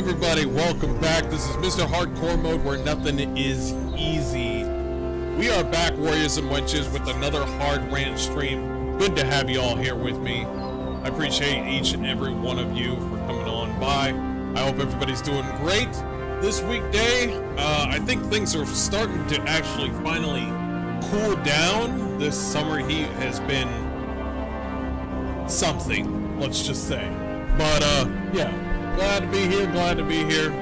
everybody, welcome back. This is Mr. Hardcore Mode, where nothing is easy. We are back, warriors and wenches, with another hard rant stream. Good to have you all here with me. I appreciate each and every one of you for coming on by. I hope everybody's doing great this weekday. I think things are starting to actually finally cool down. This summer heat has been something, let's just say. But yeah, glad to be here,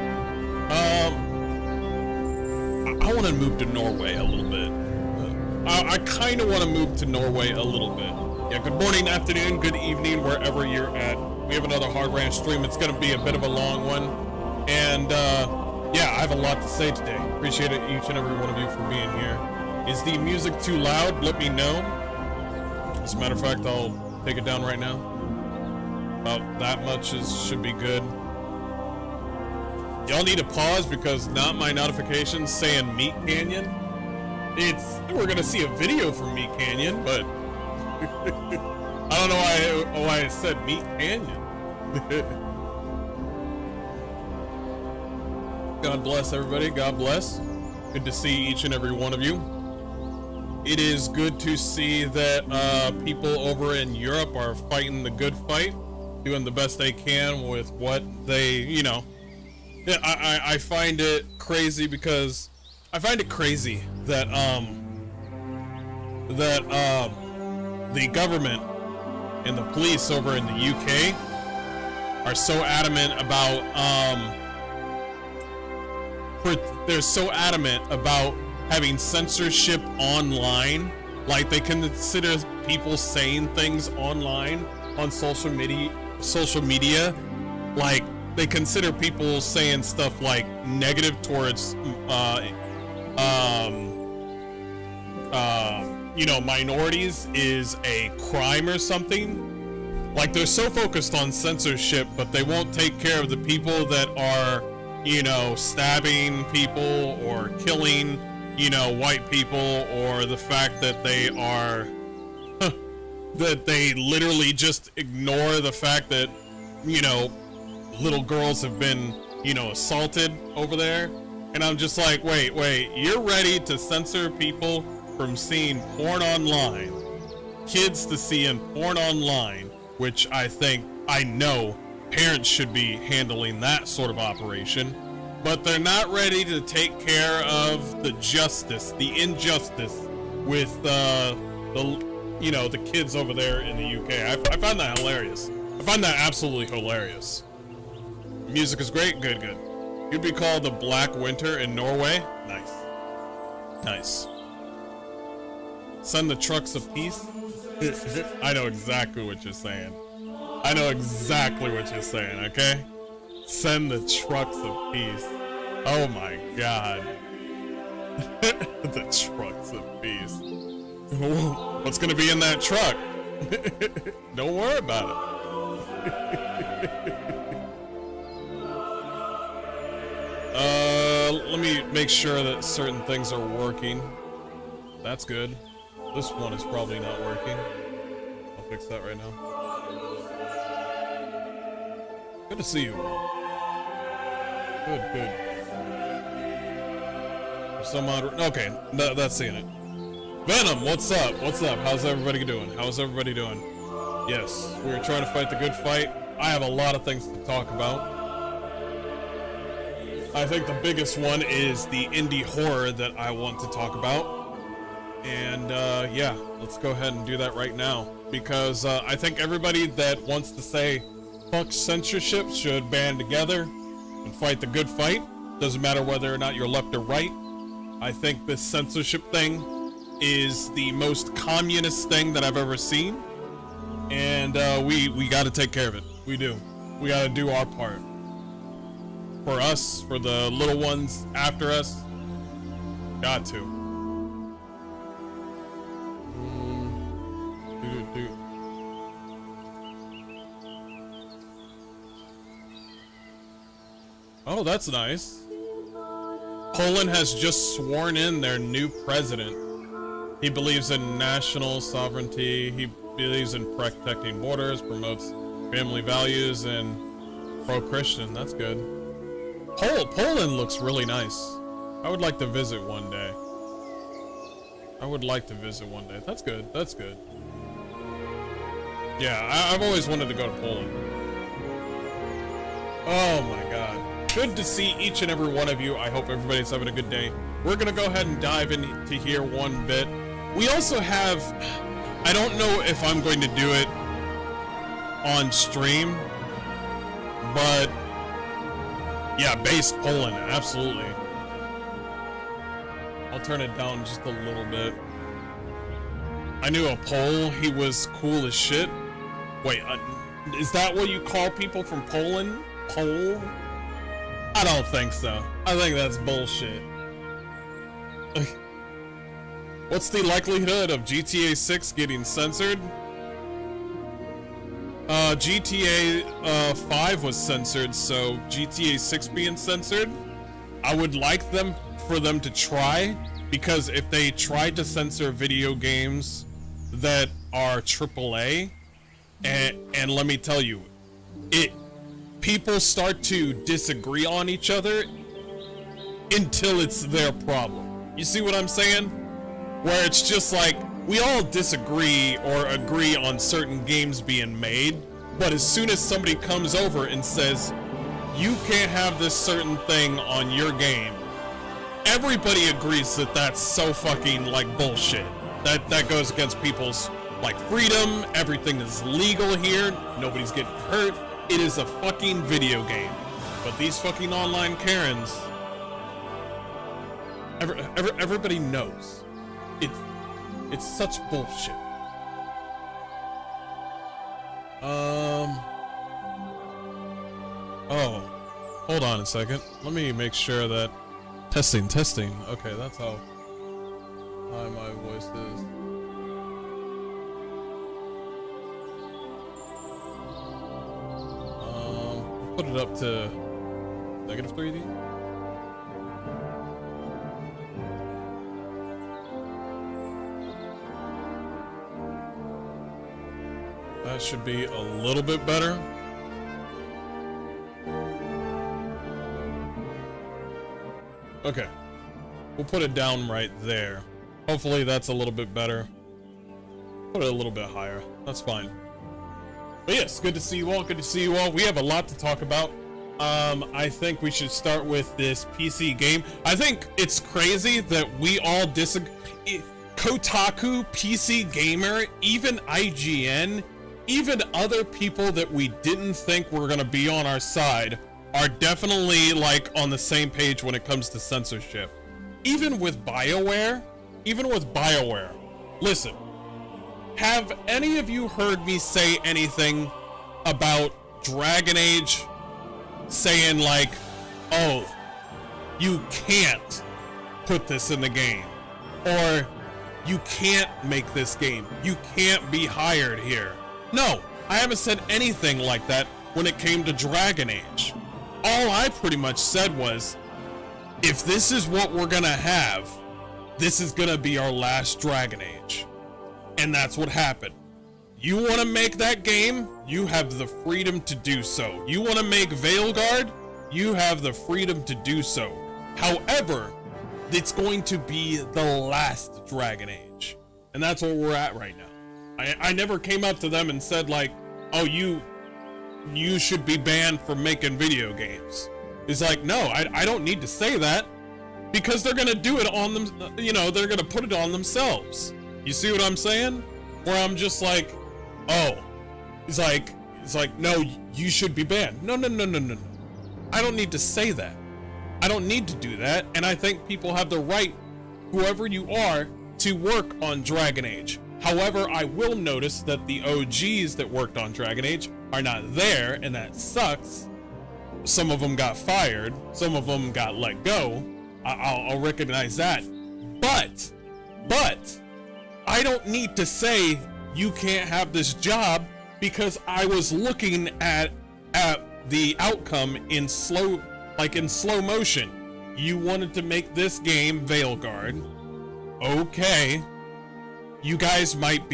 I want to move to Norway a little bit. I kind of want to move to Norway a little bit. Yeah, good morning, afternoon, good evening, wherever you're at. We have another hard rant stream. It's going to be a bit of a long one. And yeah, I have a lot to say today. Appreciate it, each and every one of you, for being here. Is the music too loud? Let me know. As a matter of fact, I'll take it down right now. About that much should be good. Y'all need to pause because not my notifications saying Meat Canyon. We're gonna see a video from Meat Canyon, but I don't know why it said Meat Canyon. God bless everybody. God bless. Good to see each and every one of you. It is good to see that people over in Europe are fighting the good fight, doing the best they can with what they, you know. I find it crazy because I find it crazy that the government and the police over in the UK are so adamant about they're so adamant about having censorship online. Like, they consider people saying things online on social media, like they consider people saying stuff like negative towards you know, minorities is a crime or something. Like, they're so focused on censorship, but they won't take care of the people that are, you know, stabbing people or killing, you know, white people, or the fact that they are that they literally just ignore the fact that, you know, little girls have been, you know, assaulted over there. And I'm just like, wait, you're ready to censor people from seeing porn online, kids to seeing porn online, which I know parents should be handling that sort of operation, but they're not ready to take care of the injustice with you know, the kids over there in the UK. I find that hilarious. I find that absolutely hilarious. Music is great. Good. You'd be called the Black Winter in Norway. Nice. Send the trucks of peace. I know exactly what you're saying. Okay? Send the trucks of peace. Oh my God. The trucks of peace. What's gonna be in that truck? Don't worry about it. Let me make sure that certain things are working. That's good. This one is probably not working. I'll fix that right now. Good to see you. Good. Okay, that's seeing it. Venom, what's up? How's everybody doing? Yes, we're trying to fight the good fight. I have a lot of things to talk about. I think the biggest one is the indie horror that I want to talk about. And yeah, let's go ahead and do that right now. Because I think everybody that wants to say fuck censorship should band together and fight the good fight. Doesn't matter whether or not you're left or right. I think this censorship thing is the most communist thing that I've ever seen. And we got to take care of it. We do. We got to do our part. For us, for the little ones after us. Got to. Oh, that's nice. Poland has just sworn in their new president. He believes in national sovereignty. He believes in protecting borders, promotes family values, and pro-Christian. That's good. Poland looks really nice. I would like to visit one day. I would like to visit one day. That's good. That's good. Yeah, I've always wanted to go to Poland. Oh my god. Good to see each and every one of you. I hope everybody's having a good day. We're gonna go ahead and dive into here one bit. We also have, I don't know if I'm going to do it on stream, but yeah, based Poland, absolutely. I'll turn it down just a little bit. I knew a Pole, he was cool as shit. Wait, is that what you call people from Poland? Pole? I don't think so. I think that's bullshit. What's the likelihood of GTA 6 getting censored? GTA 5 was censored, so GTA 6 being censored, I would like for them to try, because if they tried to censor video games that are AAA, and let me tell you, people start to disagree on each other until it's their problem. You see what I'm saying? Where it's just like, we all disagree or agree on certain games being made, but as soon as somebody comes over and says, you can't have this certain thing on your game, everybody agrees that that's so fucking like bullshit. That goes against people's like freedom. Everything is legal here. Nobody's getting hurt. It is a fucking video game. But these fucking online Karens, everybody knows. It's such bullshit. Oh, hold on a second. Let me make sure that testing. Okay, that's how high my voice is. Put it up to -3D. That should be a little bit better. Okay, we'll put it down right there. Hopefully that's a little bit better. Put it a little bit higher. That's fine. But yes, good to see you all. Good to see you all. We have a lot to talk about. I think we should start with this PC game. I think it's crazy that we all disagree. Kotaku, PC Gamer, even IGN, even other people that we didn't think were gonna be on our side are definitely like on the same page when it comes to censorship. Even with BioWare, listen, have any of you heard me say anything about Dragon Age saying like, oh, you can't put this in the game, or you can't make this game, you can't be hired here? No, I haven't said anything like that when it came to Dragon Age. All I pretty much said was, if this is what we're gonna have, this is gonna be our last Dragon Age. And that's what happened. You wanna make that game, you have the freedom to do so. You wanna make Veilguard, you have the freedom to do so. However, it's going to be the last Dragon Age. And that's where we're at right now. I never came up to them and said like, oh, you should be banned from making video games. It's like, no, I don't need to say that, because they're gonna do it on them, you know, they're gonna put it on themselves. You see what I'm saying? Where I'm just like, oh, it's like, no, you should be banned. No. I don't need to say that. I don't need to do that, and I think people have the right, whoever you are, to work on Dragon Age. However, I will notice that the OGs that worked on Dragon Age are not there, and that sucks. Some of them got fired, some of them got let go. I'll recognize that. But I don't need to say you can't have this job, because I was looking at the outcome in slow motion. You wanted to make this game Veilguard. Okay. You guys might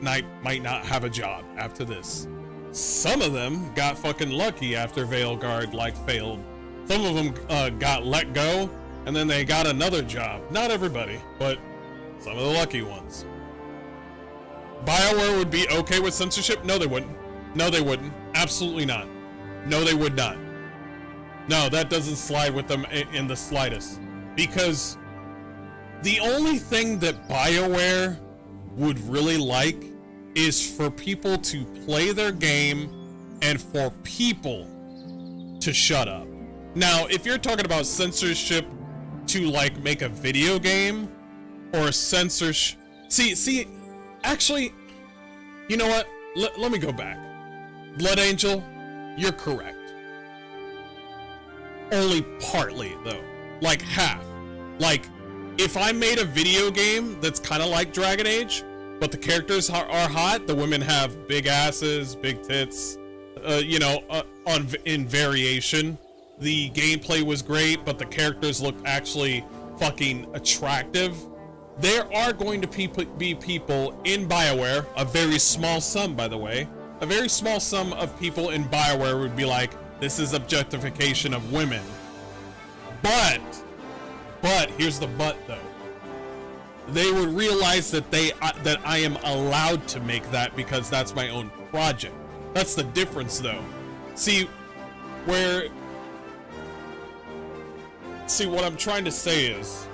not have a job after this. Some of them got fucking lucky after Veilguard like failed Some of them got let go, and then they got another job. Not everybody, but some of the lucky ones. BioWare would be okay with censorship? No, they wouldn't. No, they wouldn't. Absolutely not. No, they would not. No, that doesn't slide with them in the slightest. Because the only thing that BioWare would really like is for people to play their game and for people to shut up. Now, if you're talking about censorship to like make a video game or censorship, see, actually, you know what? Let me go back. Blood Angel, you're correct. Only partly though, like half. Like, if I made a video game that's kind of like Dragon Age, but the characters are hot, the women have big asses, big tits, you know, in variation. The gameplay was great, but the characters looked actually fucking attractive. There are going to be people in BioWare, a very small sum, by the way, a very small sum of people in BioWare would be like, this is objectification of women. But here's the but though. They would realize that that I am allowed to make that because that's my own project. That's the difference though. See, what I'm trying to say is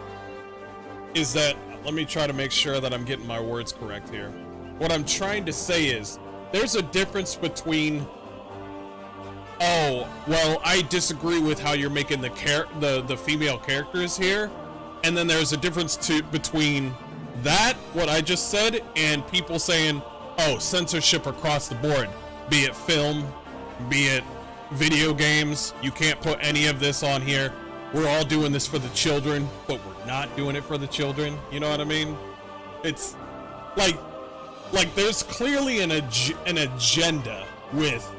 that, let me try to make sure that I'm getting my words correct here. What I'm trying to say is, there's a difference between, oh, well, I disagree with how you're making the female characters here, and then there's a difference between that, what I just said, and people saying, oh, censorship across the board, be it film, be it video games, you can't put any of this on here. We're all doing this for the children, but we're not doing it for the children. You know what I mean? It's like there's clearly an agenda with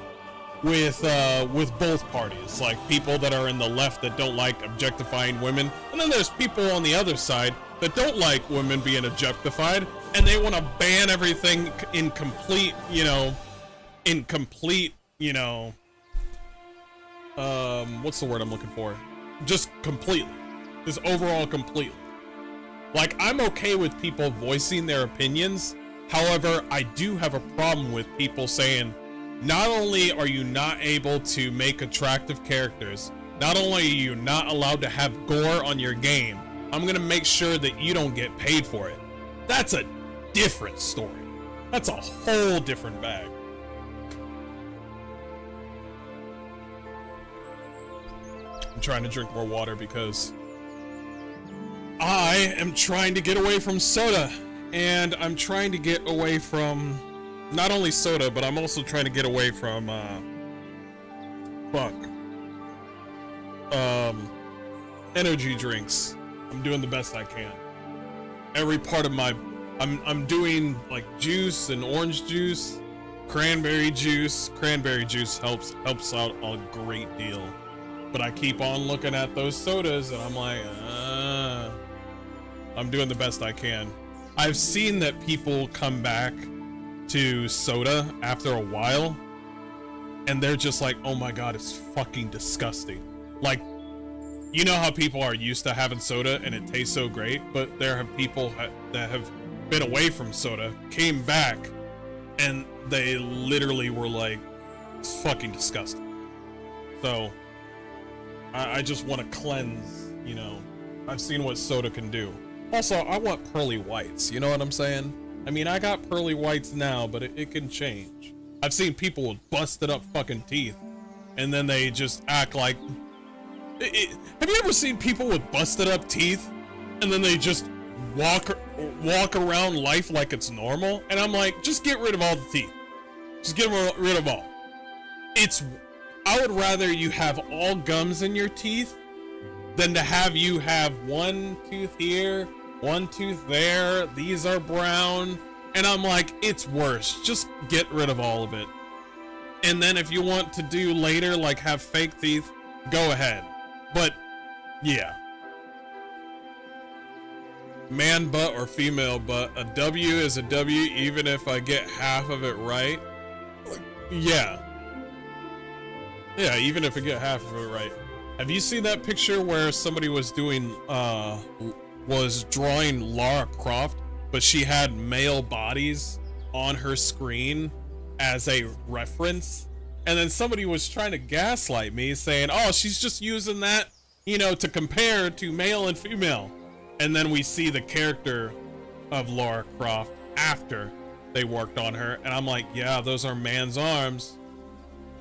both parties. Like people that are in the left that don't like objectifying women, and then there's people on the other side that don't like women being objectified, and they want to ban everything in complete, what's the word I'm looking for? Just completely. Just overall completely. Like, I'm okay with people voicing their opinions. However, I do have a problem with people saying, not only are you not able to make attractive characters, not only are you not allowed to have gore on your game, I'm gonna make sure that you don't get paid for it. That's a different story. That's a whole different bag. I'm trying to drink more water because I am trying to get away from soda, and I'm trying to get away from not only soda, but I'm also trying to get away from energy drinks. I'm doing the best I can. Every part of my I'm doing like juice and orange juice, cranberry juice. Cranberry juice helps out a great deal. But I keep on looking at those sodas and I'm like, I'm doing the best I can. I've seen that people come back to soda after a while and they're just like, oh my god, it's fucking disgusting. Like, you know how people are used to having soda and it tastes so great, but there have people that have been away from soda, came back, and they literally were like, it's fucking disgusting. So I just want to cleanse, I've seen what soda can do. Also, I want pearly whites, you know what I'm saying? I mean, I got pearly whites now, but it can change. I've seen people with busted up fucking teeth, and then they just act like... have you ever seen people with busted up teeth, and then they just walk around life like it's normal? And I'm like, just get rid of all the teeth. Just get rid of all. I would rather you have all gums in your teeth than to have you have one tooth here, one tooth there, these are brown, and I'm like, it's worse. Just get rid of all of it. And then if you want to do later, like have fake teeth, go ahead. But yeah, man butt or female butt, a W is a W even if I get half of it right. Yeah, even if I get half of it right. Have you seen that picture where somebody was doing, was drawing Lara Croft, but she had male bodies on her screen as a reference? And then somebody was trying to gaslight me saying, oh, she's just using that, you know, to compare to male and female. And then we see the character of Lara Croft after they worked on her. And I'm like, yeah, those are man's arms.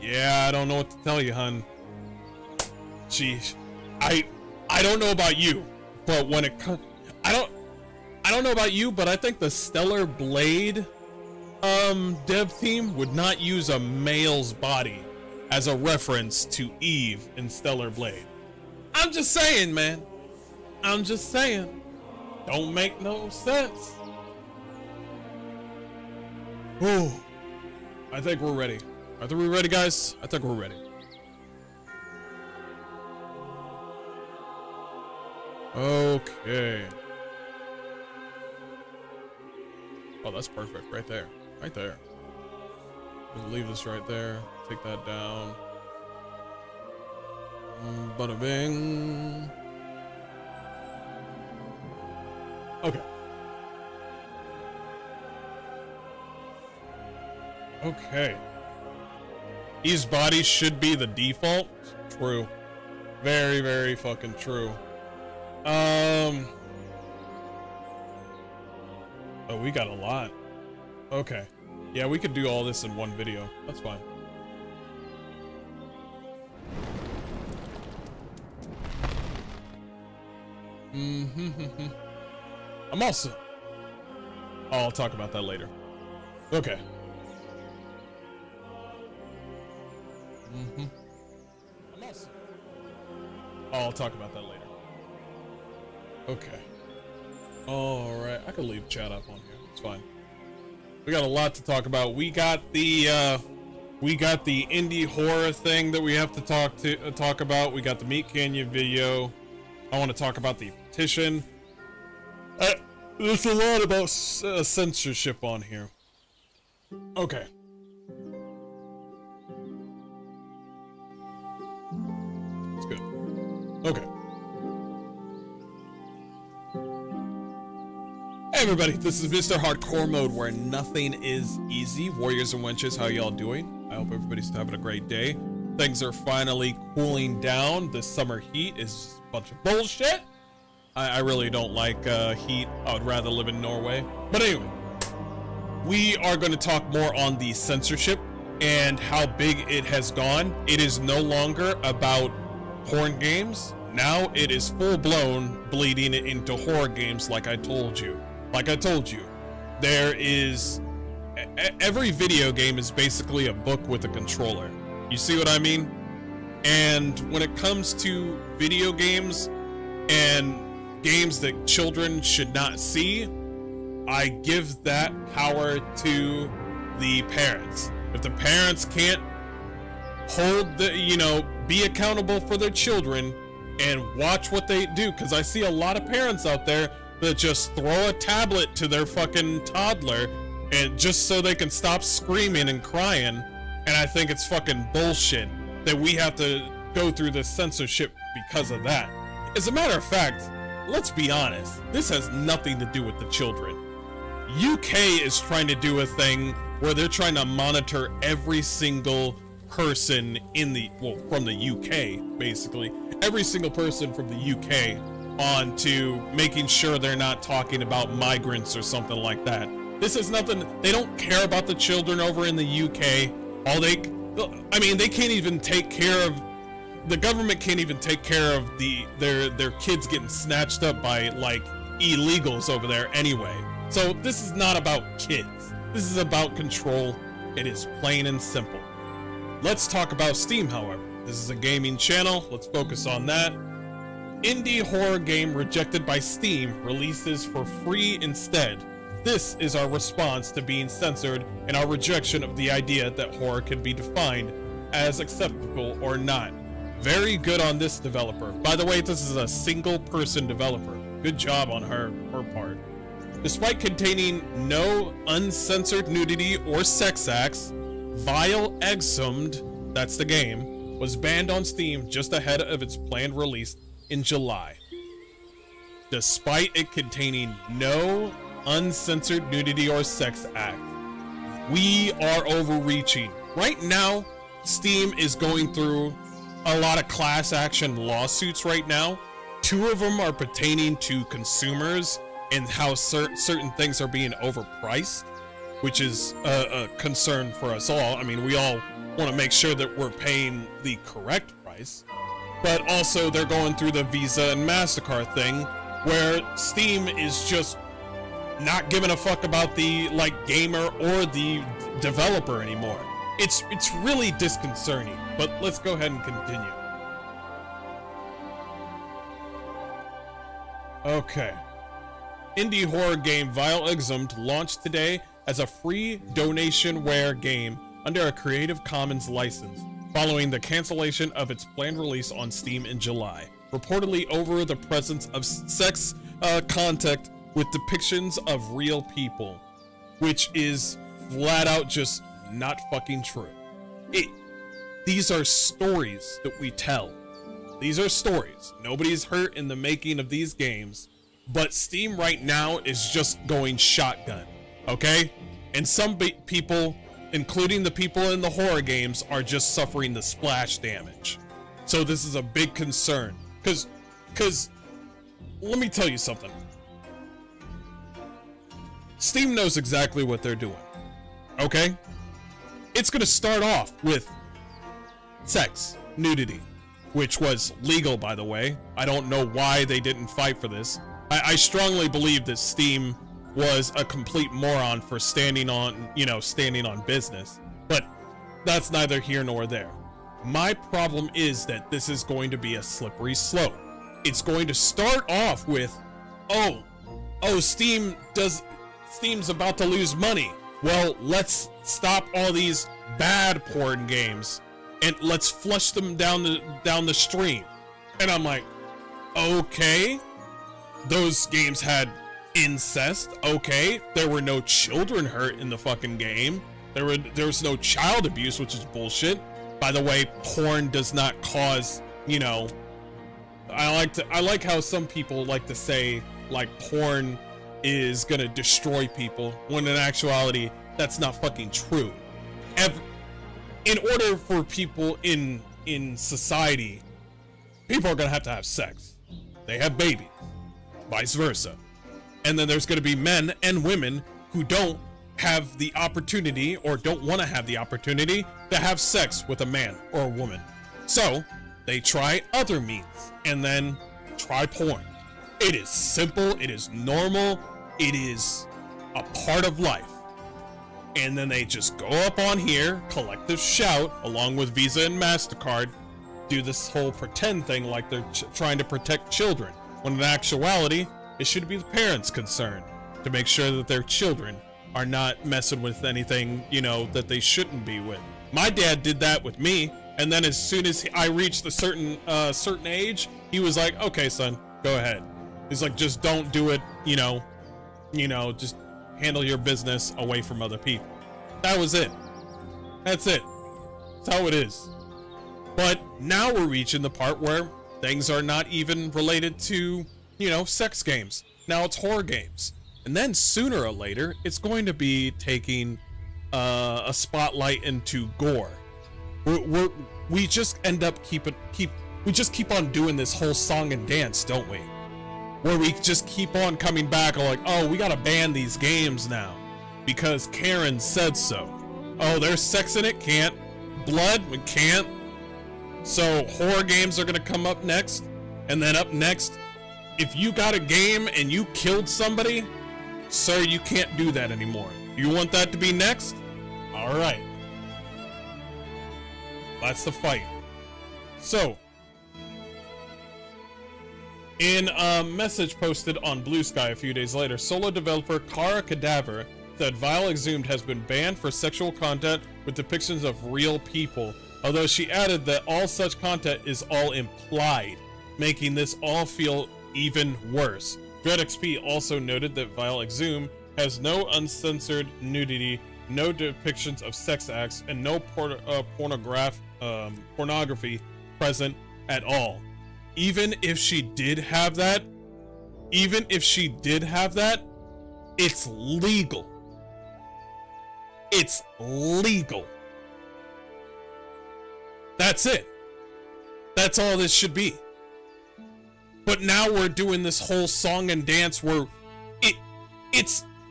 Yeah, I don't know what to tell you, hun. Sheesh. I don't know about you, but when it comes, I don't know about you, but I think the Stellar Blade dev team would not use a male's body as a reference to Eve in Stellar Blade. I'm just saying, man. I'm just saying. Don't make no sense. Oh, I think we're ready. Are we ready, guys? I think we're ready. Okay. Oh, that's perfect. Right there. Right there. Just leave this right there. Take that down. Bada bing. Okay. Okay. Eve's body should be the default. True. Very, very fucking true. Oh, we got a lot. Okay. Yeah, we could do all this in one video. That's fine. I'm also... Oh, I'll talk about that later. Okay. I'm also... Oh, I'll talk about that later. Okay. Alright, I could leave chat up on here. It's fine. We got a lot to talk about. We got the indie horror thing that we have to talk about. We got the Meat Canyon video. I want to talk about the petition. There's a lot about censorship on here. Okay. It's good. Okay. Hey everybody, this is Mr. Hardcore Mode, where nothing is easy. Warriors and wenches, how y'all doing? I hope everybody's having a great day. Things are finally cooling down. This summer heat is just a bunch of bullshit. I really don't like heat. I would rather live in Norway. But anyway, we are going to talk more on the censorship and how big it has gone. It is no longer about porn games. Now it is full-blown bleeding into horror games, like I told you. Like I told you, there is... Every video game is basically a book with a controller. You see what I mean? And when it comes to video games and games that children should not see, I give that power to the parents. If the parents can't hold the, you know, be accountable for their children and watch what they do, because I see a lot of parents out there that just throw a tablet to their fucking toddler and just so they can stop screaming and crying. And I think it's fucking bullshit that we have to go through this censorship because of that. As a matter of fact, let's be honest, this has nothing to do with the children. UK is trying to do a thing where they're trying to monitor every single person in the, well, from the UK, basically. Every single person from the UK on to making sure they're not talking about migrants or something like that. This is nothing, they don't care about the children over in the UK. I mean, they can't even take care of, the government can't even take care of their kids getting snatched up by like illegals over there anyway. So this is not about kids. This is about control. It is plain and simple. Let's talk about Steam, however. This is a gaming channel. Let's focus on that. Indie horror game rejected by Steam releases for free instead. This is our response to being censored and our rejection of the idea that horror can be defined as acceptable or not. Very good on this developer. By the way, this is a single person developer. Good job on her part. Despite containing no uncensored nudity or sex acts, Vile Exhumed, that's the game, was banned on Steam just ahead of its planned release in July, despite it containing no uncensored nudity or sex act. We are overreaching. Right now, Steam is going through a lot of class action lawsuits right now. 2 of them are pertaining to consumers and how certain things are being overpriced, which is a concern for us all. I mean, we all want to make sure that we're paying the correct price, but also they're going through the Visa and MasterCard thing where Steam is just not giving a fuck about the gamer or the developer anymore. It's really disconcerting, but let's go ahead and continue. Okay. Indie horror game Vile Exhumed launched today as a free donationware game under a Creative Commons license, following the cancellation of its planned release on Steam in July, reportedly over the presence of sex content with depictions of real people, which is flat out just not fucking true. These are stories that we tell. These are stories. Nobody's hurt in the making of these games, but Steam right now is just going shotgun, okay? And some people, including the people in the horror games, are just suffering the splash damage. So this is a big concern. Cause let me tell you something. Steam knows exactly what they're doing, okay? It's gonna start off with sex, nudity, which was legal, by the way. I don't know why they didn't fight for this. I strongly believe that Steam was a complete moron for standing on business, but that's neither here nor there. My problem is that this is going to be a slippery slope. It's going to start off with, Steam's about to lose money. Well, let's stop all these bad porn games and let's flush them down the stream. And I'm like, okay, those games had incest. Okay, there were no children hurt in the fucking game. There was no child abuse, which is bullshit. By the way, porn does not cause, I like how some people like to say porn is gonna destroy people, when in actuality that's not fucking true. In order for people in society, people are gonna have to have sex. They have babies, vice versa. And then there's gonna be men and women who don't have the opportunity or don't want to have the opportunity to have sex with a man or a woman. So they try other means and then try porn. It is simple, it is normal, it is a part of life. And then they just go up on here, collective shout, along with Visa and MasterCard, do this whole pretend thing like they're trying to protect children, when in actuality, it should be the parents' concern to make sure that their children are not messing with anything, that they shouldn't be with. My dad did that with me, and then as soon as I reached a certain age, he was like, okay, son, go ahead. He's like, just don't do it, just handle your business away from other people. That was it. That's it. That's how it is. But now we're reaching the part where things are not even related to, sex games. Now it's horror games. And then sooner or later, it's going to be taking a spotlight into gore. We just end up we just keep on doing this whole song and dance, don't we? Where we just keep on coming back like, oh, we gotta ban these games now because Karen said so. Oh, there's sex in it, can't. Blood, we can't. So horror games are gonna come up next, and then up next, if you got a game and you killed somebody, sir, you can't do that anymore. You want that to be next? All right. That's the fight. So, in a message posted on Blue Sky a few days later, solo developer Kara Cadaver said Vile Exhumed has been banned for sexual content with depictions of real people, although she added that all such content is all implied, making this all feel even worse. DreadXP also noted that Vile Exhumed has no uncensored nudity no depictions of sex acts, and no pornography present at all. Even if she did have that, it's legal. It's legal. That's it. That's all this should be. But now we're doing this whole song and dance where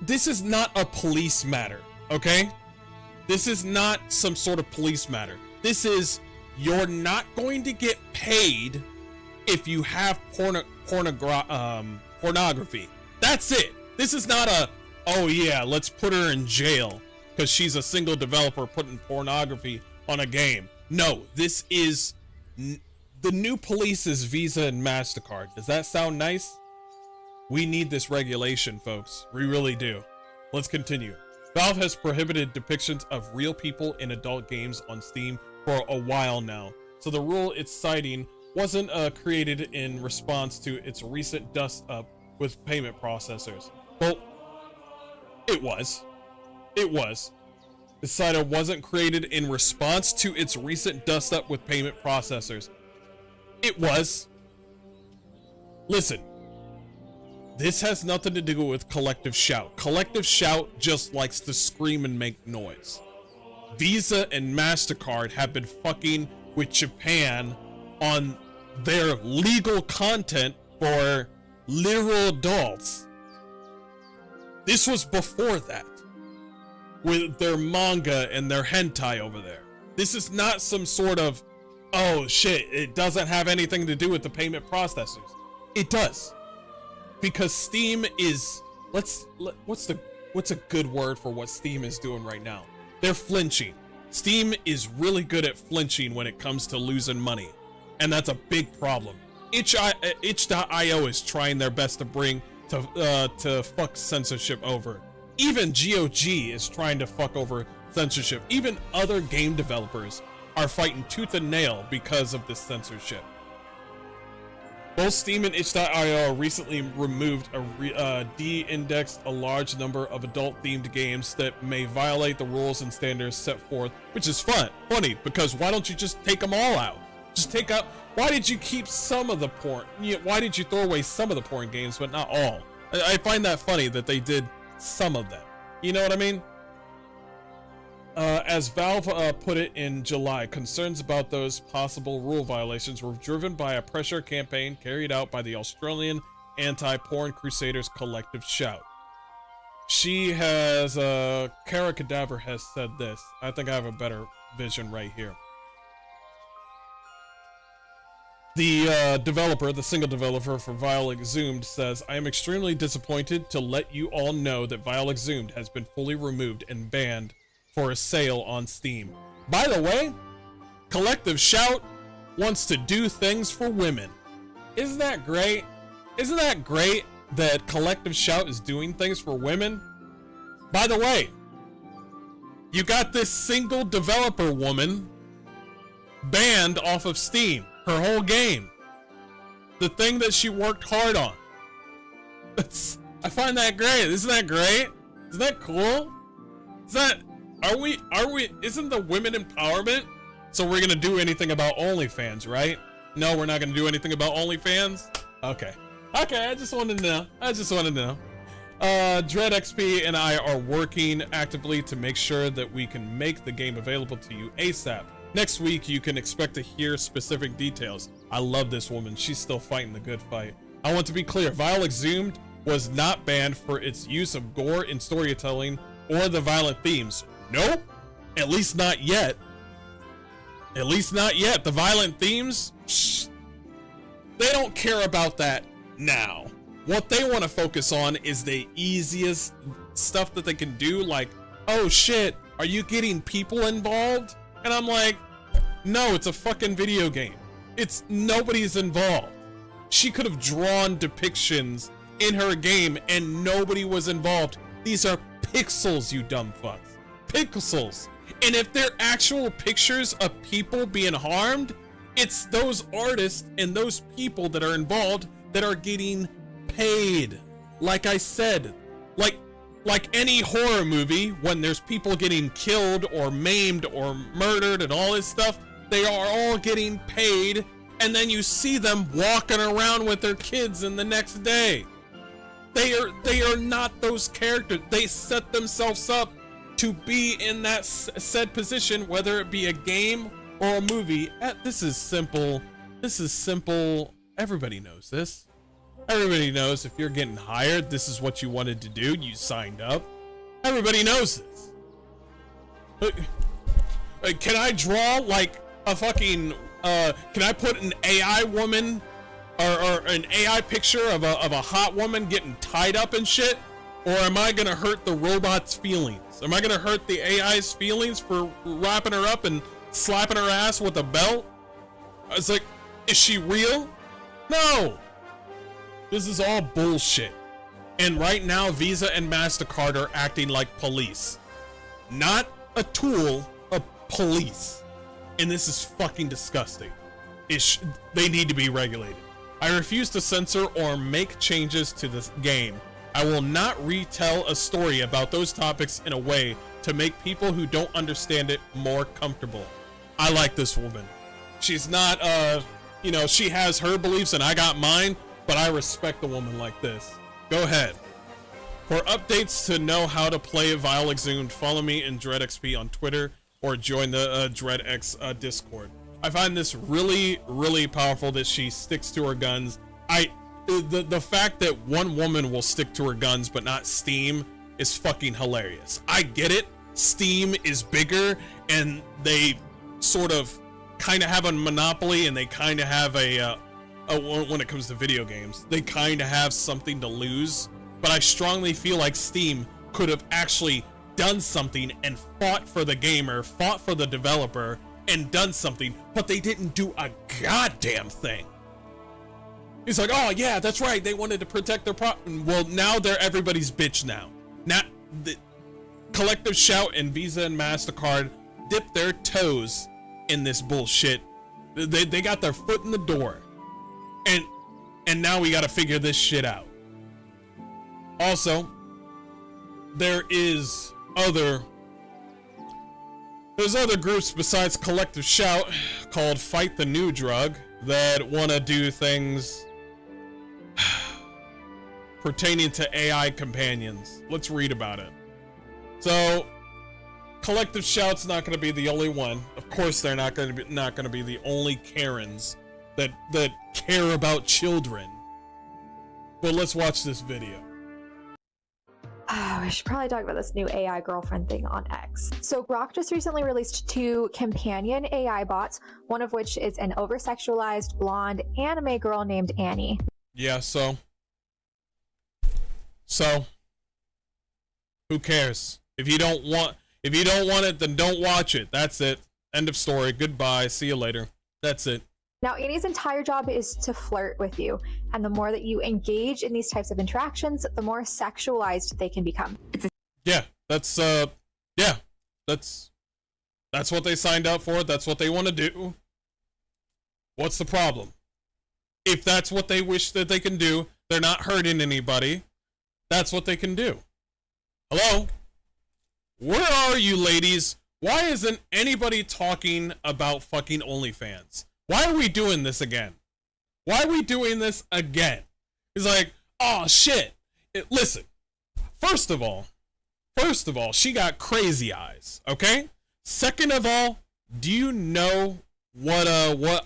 this is not a police matter, okay? This is not some sort of police matter. This is, you're not going to get paid if you have pornography. That's it. This is not a, oh yeah, let's put her in jail because she's a single developer putting pornography on a game. No, this is, the new police is Visa and MasterCard. Does that sound nice? We need this regulation, folks. We really do. Let's continue. Valve has prohibited depictions of real people in adult games on Steam for a while now. So the rule it's citing wasn't created in response to its recent dust up with payment processors. Well, it was. It was. The site wasn't created in response to its recent dust up with payment processors. It was. Listen. This has nothing to do with Collective Shout. Collective Shout just likes to scream and make noise. Visa and MasterCard have been fucking with Japan on their legal content for literal adults. This was before that, with their manga and their hentai over there. This is not some sort of, oh shit, it doesn't have anything to do with the payment processors. It does. Because Steam is, what's a good word for what Steam is doing right now? They're flinching. Steam is really good at flinching when it comes to losing money, and that's a big problem. Itch.io is trying their best to bring to fuck censorship over. Even GOG is trying to fuck over censorship. Even other game developers are fighting tooth and nail because of this censorship. Both Steam and itch.io recently removed de-indexed a large number of adult-themed games that may violate the rules and standards set forth, which is funny, because why don't you just take them all out? Just take out, why did you keep some of the porn? Why did you throw away some of the porn games, but not all? I find that funny that they did some of them. You know what I mean? As Valve put it in July, concerns about those possible rule violations were driven by a pressure campaign carried out by the Australian anti-porn crusaders Collective Shout. She has, Kara Cadaver has said this. I think I have a better vision right here. The developer, the single developer for Vile Exhumed, says, I am extremely disappointed to let you all know that Vile Exhumed has been fully removed and banned for a sale on Steam. By the way, Collective Shout wants to do things for women. Isn't that great? Isn't that great that Collective Shout is doing things for women? By the way, you got this single developer woman banned off of Steam. Her whole game. The thing that she worked hard on. I find that great. Isn't that great? Isn't that cool? Is that, isn't the women empowerment? So we're gonna do anything about OnlyFans, right? No, we're not gonna do anything about OnlyFans? Okay. Okay, I just wanted to know. Dread XP and I are working actively to make sure that we can make the game available to you ASAP. Next week, you can expect to hear specific details. I love this woman. She's still fighting the good fight. I want to be clear. Vile Exhumed was not banned for its use of gore in storytelling or the violent themes. Nope. At least not yet. At least not yet. The violent themes, they don't care about that now. What they want to focus on is the easiest stuff that they can do, like, oh shit, are you getting people involved? And I'm like, no, it's a fucking video game. It's nobody's involved. She could have drawn depictions in her game and nobody was involved. These are pixels, you dumb fucks. Pixels. And if they're actual pictures of people being harmed, it's those artists and those people that are involved that are getting paid. Like I said, like like any horror movie, when there's people getting killed or maimed or murdered and all this stuff, they are all getting paid, and then you see them walking around with their kids in the next day. They are not those characters. They set themselves up to be in that said position, whether it be a game or a movie. This is simple. This is simple. Everybody knows this. Everybody knows if you're getting hired, this is what you wanted to do. You signed up. Everybody knows this. Can I draw like a fucking, can I put an AI woman or an AI picture of a hot woman getting tied up and shit? Or am I gonna hurt the robot's feelings? Am I gonna hurt the AI's feelings for wrapping her up and slapping her ass with a belt? It's like, is she real? No! This is all bullshit. And right now, Visa and MasterCard are acting like police. Not a tool, a police. And this is fucking disgusting. They need to be regulated. I refuse to censor or make changes to this game. I will not retell a story about those topics in a way to make people who don't understand it more comfortable. I like this woman. She's not, you know, she has her beliefs and I got mine, but I respect a woman like this. Go ahead. For updates to know how to play Vile Exhumed, follow me in DreadXP on Twitter or join the DreadX Discord. I find this really, really powerful that she sticks to her guns. The fact that one woman will stick to her guns but not Steam is fucking hilarious. I get it. Steam is bigger and they sort of kind of have a monopoly, and they kind of have when it comes to video games, they kind of have something to lose. But I strongly feel like Steam could have actually done something and fought for the gamer, fought for the developer, and done something, but they didn't do a goddamn thing. He's like, oh yeah, that's right, they wanted to protect their well, now they're everybody's bitch now. Now, the Collective Shout and Visa and MasterCard dip their toes in this bullshit. They got their foot in the door. And now we gotta figure this shit out. Also, there's other groups besides Collective Shout called Fight the New Drug that want to do things pertaining to AI companions. Let's read about it. So, Collective Shout's not going to be the only one. Of course, they're not going to be the only Karens that care about children. But let's watch this video. Oh, we should probably talk about this new AI girlfriend thing on X. So Grok just recently released 2 companion AI bots, one of which is an over-sexualized blonde anime girl named Annie. Yeah, so who cares? If you don't want it, then don't watch it. That's it. End of story. Goodbye. See you later. That's it. Now, Annie's entire job is to flirt with you, and the more that you engage in these types of interactions, the more sexualized they can become. Yeah, that's what they signed up for. That's what they want to do. What's the problem? If that's what they wish that they can do, they're not hurting anybody. That's what they can do. Hello? Where are you ladies? Why isn't anybody talking about fucking OnlyFans? Why are we doing this again? Why are we doing this again? It's like, oh shit. Listen, first of all, she got crazy eyes, okay? Second of all, do you know what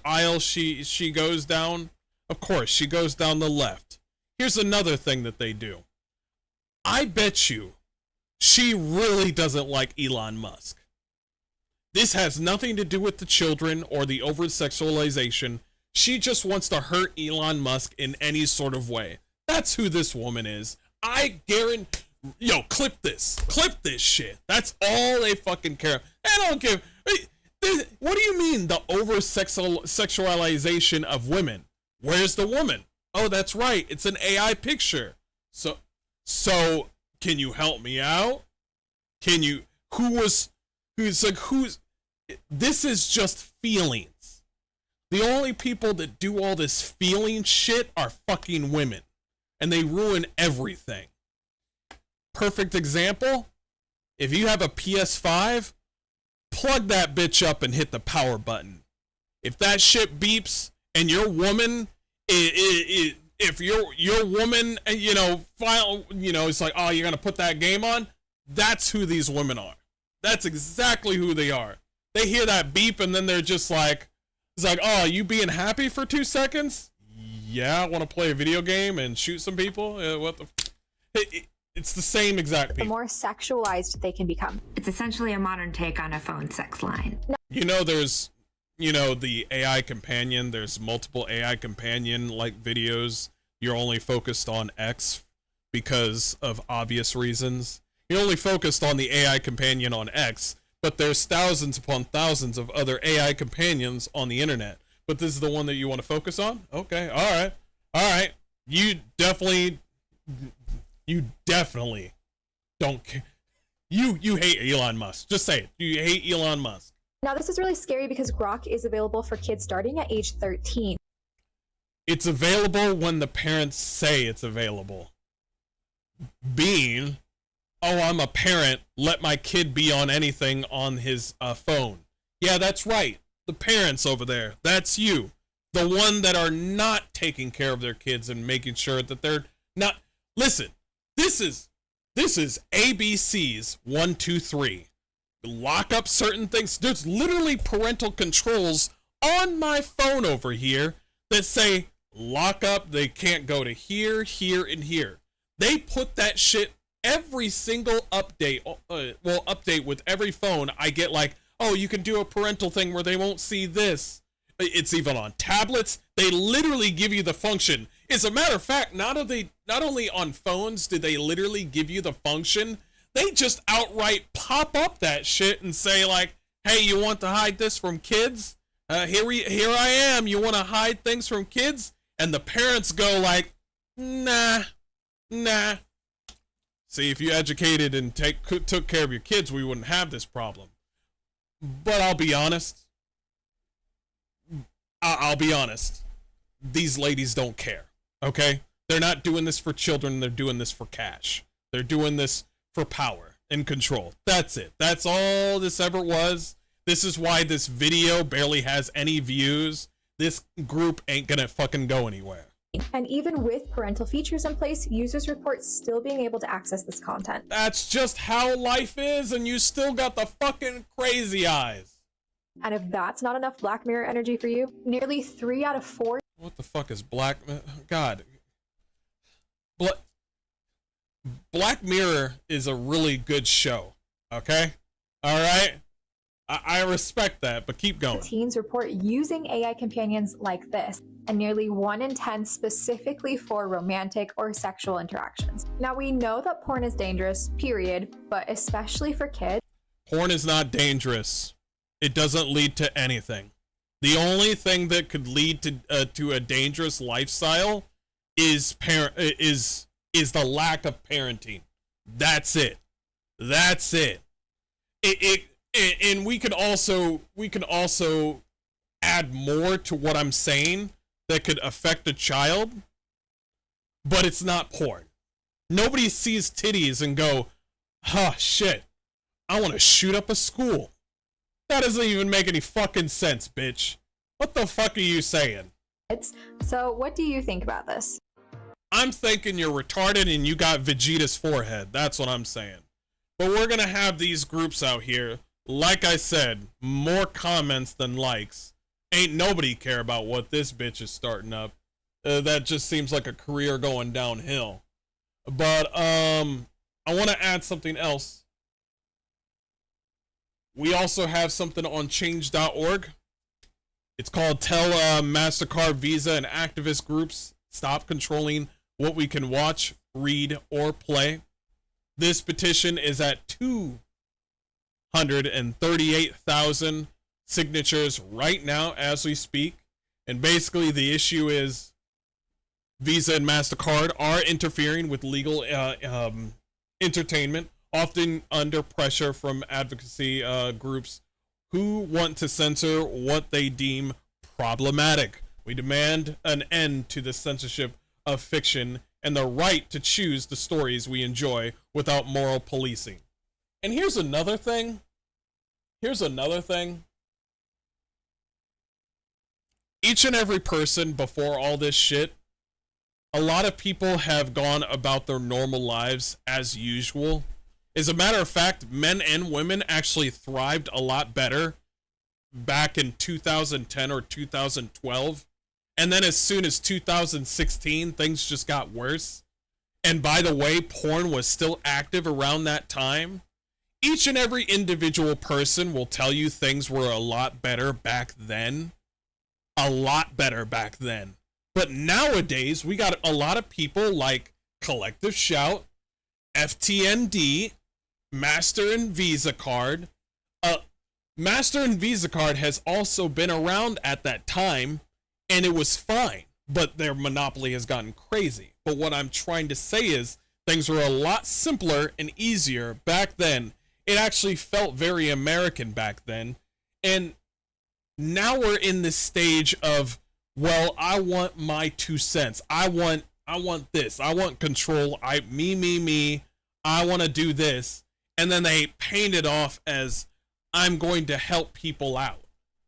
aisle she goes down? Of course, she goes down the left. Here's another thing that they do. I bet you she really doesn't like Elon Musk. This has nothing to do with the children or the over-sexualization. She just wants to hurt Elon Musk in any sort of way. That's who this woman is. I guarantee. Yo, clip this shit. That's all they fucking care. I don't give. What do you mean the over-sexualization of women? Where's the woman? Oh, that's right. It's an AI picture. So can you help me out? Can you? This is just feelings. The only people that do all this feeling shit are fucking women. And they ruin everything. Perfect example. If you have a PS5, plug that bitch up and hit the power button. If that shit beeps and your woman, if your woman, it's like, oh, you're gonna put that game on. That's who these women are. That's exactly who they are. They hear that beep and then they're just like, it's like, oh, you being happy for 2 seconds? Yeah, I want to play a video game and shoot some people. What the? It's the same exact people. The more sexualized they can become. It's essentially a modern take on a phone sex line. There's, the AI companion. There's multiple AI companion like videos. You're only focused on X because of obvious reasons. You're only focused on the AI companion on X, but there's thousands upon thousands of other AI companions on the internet. But this is the one that you want to focus on? Okay, all right. You definitely don't care. You hate Elon Musk. Just say it. You hate Elon Musk. Now, this is really scary because Grok is available for kids starting at age 13. It's available when the parents say it's available. Being, oh, I'm a parent, let my kid be on anything on his phone. Yeah, that's right. The parents over there, that's you. The one that are not taking care of their kids and making sure that they're not. Listen, this is ABC's 1, 2, 3. Lock up certain things. There's literally parental controls on my phone over here that say lock up. They can't go to here, here, and here. They put that shit every single update. Update with every phone. I get like, oh, you can do a parental thing where they won't see this. It's even on tablets. They literally give you the function. As a matter of fact, not only on phones did they literally give you the function, they just outright pop up that shit and say like, hey, you want to hide this from kids? Here I am. You want to hide things from kids? And the parents go like, nah. See, if you educated and took care of your kids, we wouldn't have this problem. But I'll be honest. I'll be honest. These ladies don't care, okay? They're not doing this for children. They're doing this for cash. They're doing this for power and control. That's it. That's all this ever was. This is why this video barely has any views. This group ain't gonna fucking go anywhere. And even with parental features in place, users report still being able to access this content. That's just how life is, and you still got the fucking crazy eyes. And if that's not enough Black Mirror energy for you, nearly 3 out of 4. What the fuck is God. Black Mirror is a really good show, okay? All right? I respect that, but keep going. Teens report using AI companions like this, and nearly 1 in 10 specifically for romantic or sexual interactions. Now, we know that porn is dangerous, period, but especially for kids. Porn is not dangerous. It doesn't lead to anything. The only thing that could lead to a dangerous lifestyle is the lack of parenting. That's it. That's it. And we can also add more to what I'm saying that could affect a child, but it's not porn. Nobody sees titties and go, huh, shit, I want to shoot up a school. That doesn't even make any fucking sense, bitch. What the fuck are you saying? So what do you think about this? I'm thinking you're retarded and you got Vegeta's forehead. That's what I'm saying. But we're gonna have these groups out here. Like I said, more comments than likes. Ain't nobody care about what this bitch is starting up. That just seems like a career going downhill. But I want to add something else. We also have something on change.org. It's called Tell MasterCard, Visa, and activist groups stop controlling what we can watch, read, or play. This petition is at 238,000 signatures right now as we speak. And basically the issue is Visa and MasterCard are interfering with legal entertainment, often under pressure from advocacy groups who want to censor what they deem problematic. We demand an end to the censorship of fiction and the right to choose the stories we enjoy without moral policing. And here's another thing. Here's another thing. Each and every person before all this shit, a lot of people have gone about their normal lives as usual. As a matter of fact, men and women actually thrived a lot better back in 2010 or 2012. And then as soon as 2016, things just got worse. And by the way, porn was still active around that time. Each and every individual person will tell you things were a lot better back then. A lot better back then. But nowadays, we got a lot of people like Collective Shout, FTND, Master and Visa Card. Master and Visa Card has also been around at that time, and it was fine, but their monopoly has gotten crazy. But what I'm trying to say is things were a lot simpler and easier back then. It actually felt very American back then. And now we're in this stage of, well, I want my 2 cents. I want this. I want control. Me. I want to do this. And then they paint it off as I'm going to help people out.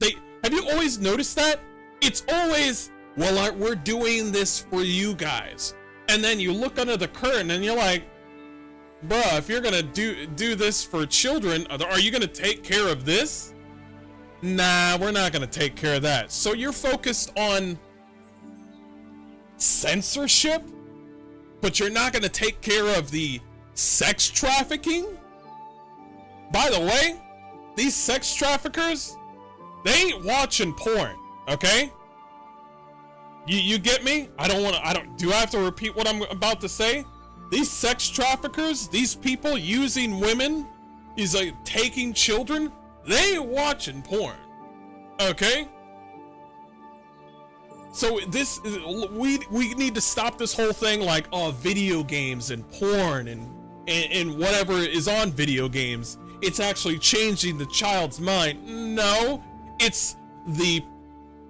Have you always noticed that? It's always, well, we're doing this for you guys. And then you look under the curtain and you're like, bruh, if you're gonna do this for children, are you gonna take care of this? Nah, we're not gonna take care of that. So you're focused on censorship, but you're not gonna take care of the sex trafficking? By the way, these sex traffickers, they ain't watching porn, okay? You get me? Do I have to repeat what I'm about to say? These sex traffickers, these people using women, these like taking children, they ain't watching porn, okay? So we need to stop this whole thing like, oh, video games and porn and whatever is on video games. It's actually changing the child's mind. No, it's the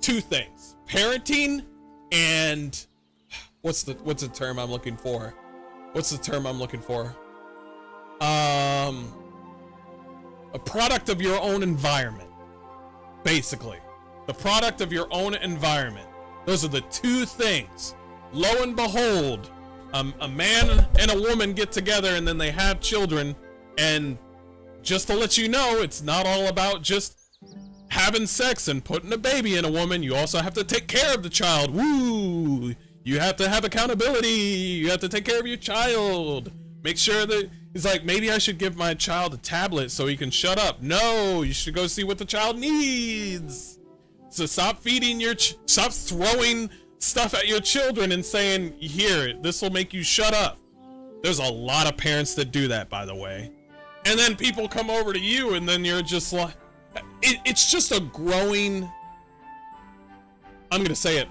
2 things: parenting and what's the term I'm looking for? A product of your own environment. Basically, the product of your own environment. Those are the 2 things. Lo and behold, a man and a woman get together and then they have children. And just to let you know, it's not all about just having sex and putting a baby in a woman. You also have to take care of the child. Woo! You have to have accountability. You have to take care of your child. Make sure that he's like, maybe I should give my child a tablet so he can shut up. No, you should go see what the child needs. So stop throwing stuff at your children and saying, here, this will make you shut up. There's a lot of parents that do that, by the way. And then people come over to you and then you're just like, it's just a growing, I'm going to say it.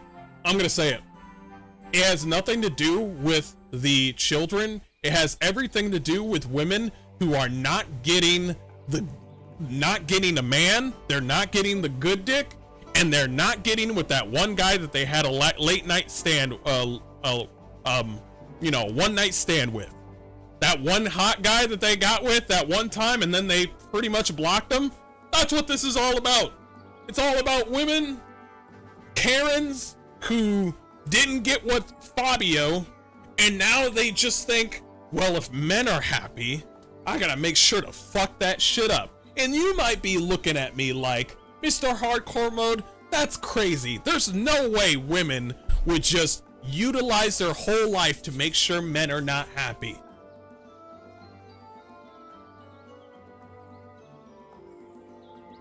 It has nothing to do with the children. It has everything to do with women who are not getting a man. They're not getting the good dick, and they're not getting with that one guy that they had a late night stand, one night stand with. That one hot guy that they got with that one time, and then they pretty much blocked him. That's what this is all about. It's all about women, Karens, who didn't get what Fabio, and now they just think, well, if men are happy, I gotta make sure to fuck that shit up. And you might be looking at me like, Mr. Hardcore Mode, that's crazy. There's no way women would just utilize their whole life to make sure men are not happy.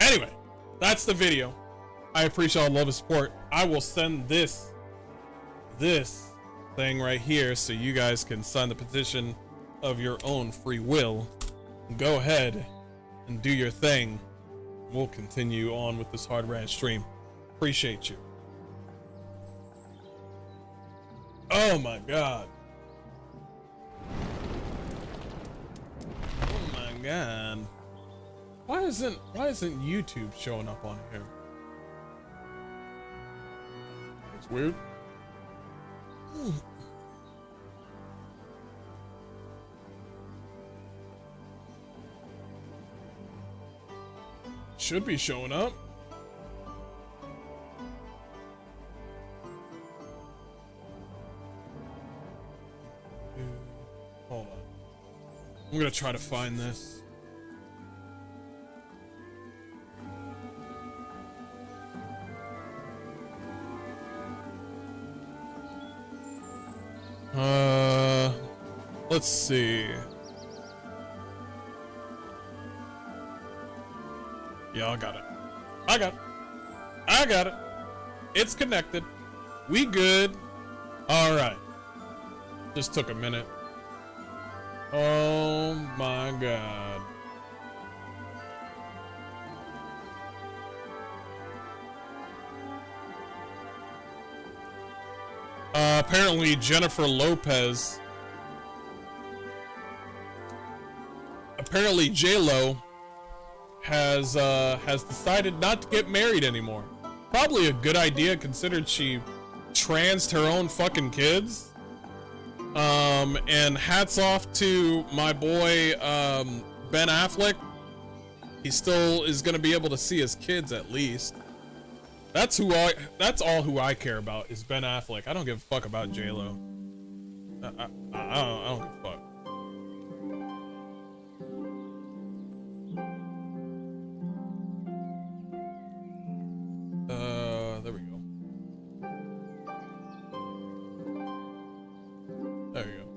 Anyway, that's the video. I appreciate all the love and support. I will send this thing right here so you guys can sign the petition of your own free will. Go ahead and do your thing. We'll continue on with this hard rant stream. Appreciate you. Oh my god. Oh my god. Why isn't YouTube showing up on here? It's weird. Should be showing up. Hold on. I'm gonna try to find this. Let's see. Yeah, I got it. I got it. It's connected. We good. All right. Just took a minute. Oh my God. Apparently Jennifer Lopez. Apparently J-Lo has decided not to get married anymore. Probably a good idea considering she transed her own fucking kids. And hats off to my boy Ben Affleck. He still is gonna be able to see his kids at least. That's all who I care about is Ben Affleck. I don't give a fuck about J-Lo. I don't give a fuck. There we go. There we go.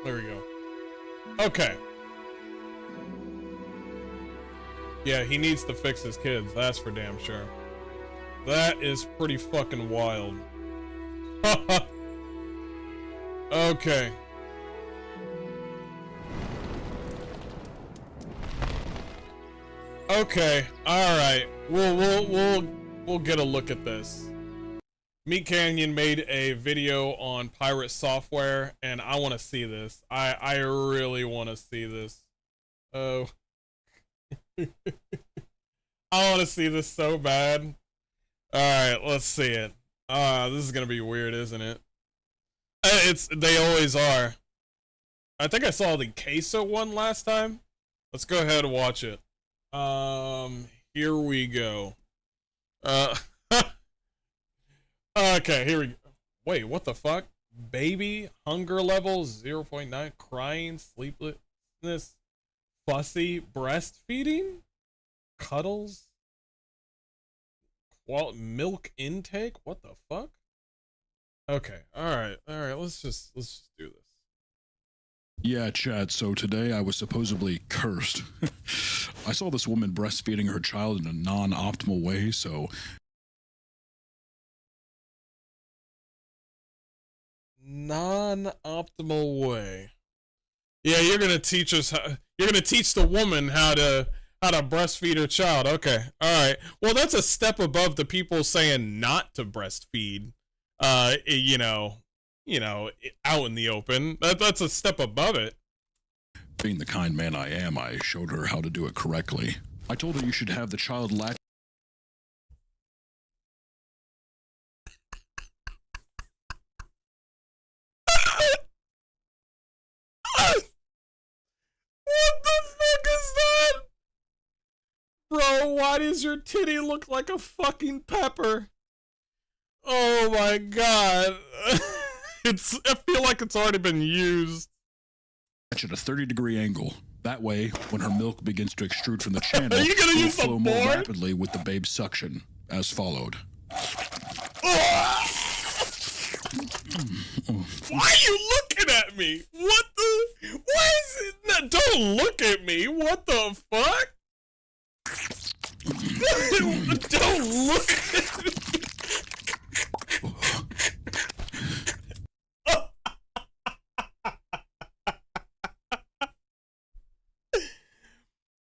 There we go. Okay. Yeah, he needs to fix his kids. That's for damn sure. That is pretty fucking wild. Okay. Okay. All right. We'll get a look at this. Meat Canyon made a video on pirate software, and I want to see this. I really want to see this. Oh. I want to see this so bad. Alright, let's see it. This is gonna be weird, isn't it? They always are. I think I saw the queso one last time. Let's go ahead and watch it. Here we go. Okay, here we go. Wait, what the fuck? Baby, hunger level 0.9, crying, sleeplessness, fussy, breastfeeding, cuddles, milk intake. What the fuck? Okay, all right. Let's just do this. Yeah, Chad, so today I was supposedly cursed. I saw this woman breastfeeding her child in a non-optimal way, so... Non-optimal way. Yeah, you're gonna teach us how... You're gonna teach the woman how to breastfeed her child. Okay, all right. Well, that's a step above the people saying not to breastfeed. You know, out in the open. That's a step above it. Being the kind man I am, I showed her how to do it correctly. I told her you should have the child latch. What the fuck is that? Bro, why does your titty look like a fucking pepper? Oh my god. I feel like it's already been used. At a 30-degree angle. That way, when her milk begins to extrude from the channel, are you gonna use flow some more more? rapidly with the babe's suction, as followed. Why are you looking at me? What the? Why is it? No, don't look at me. What the fuck? Don't look at me.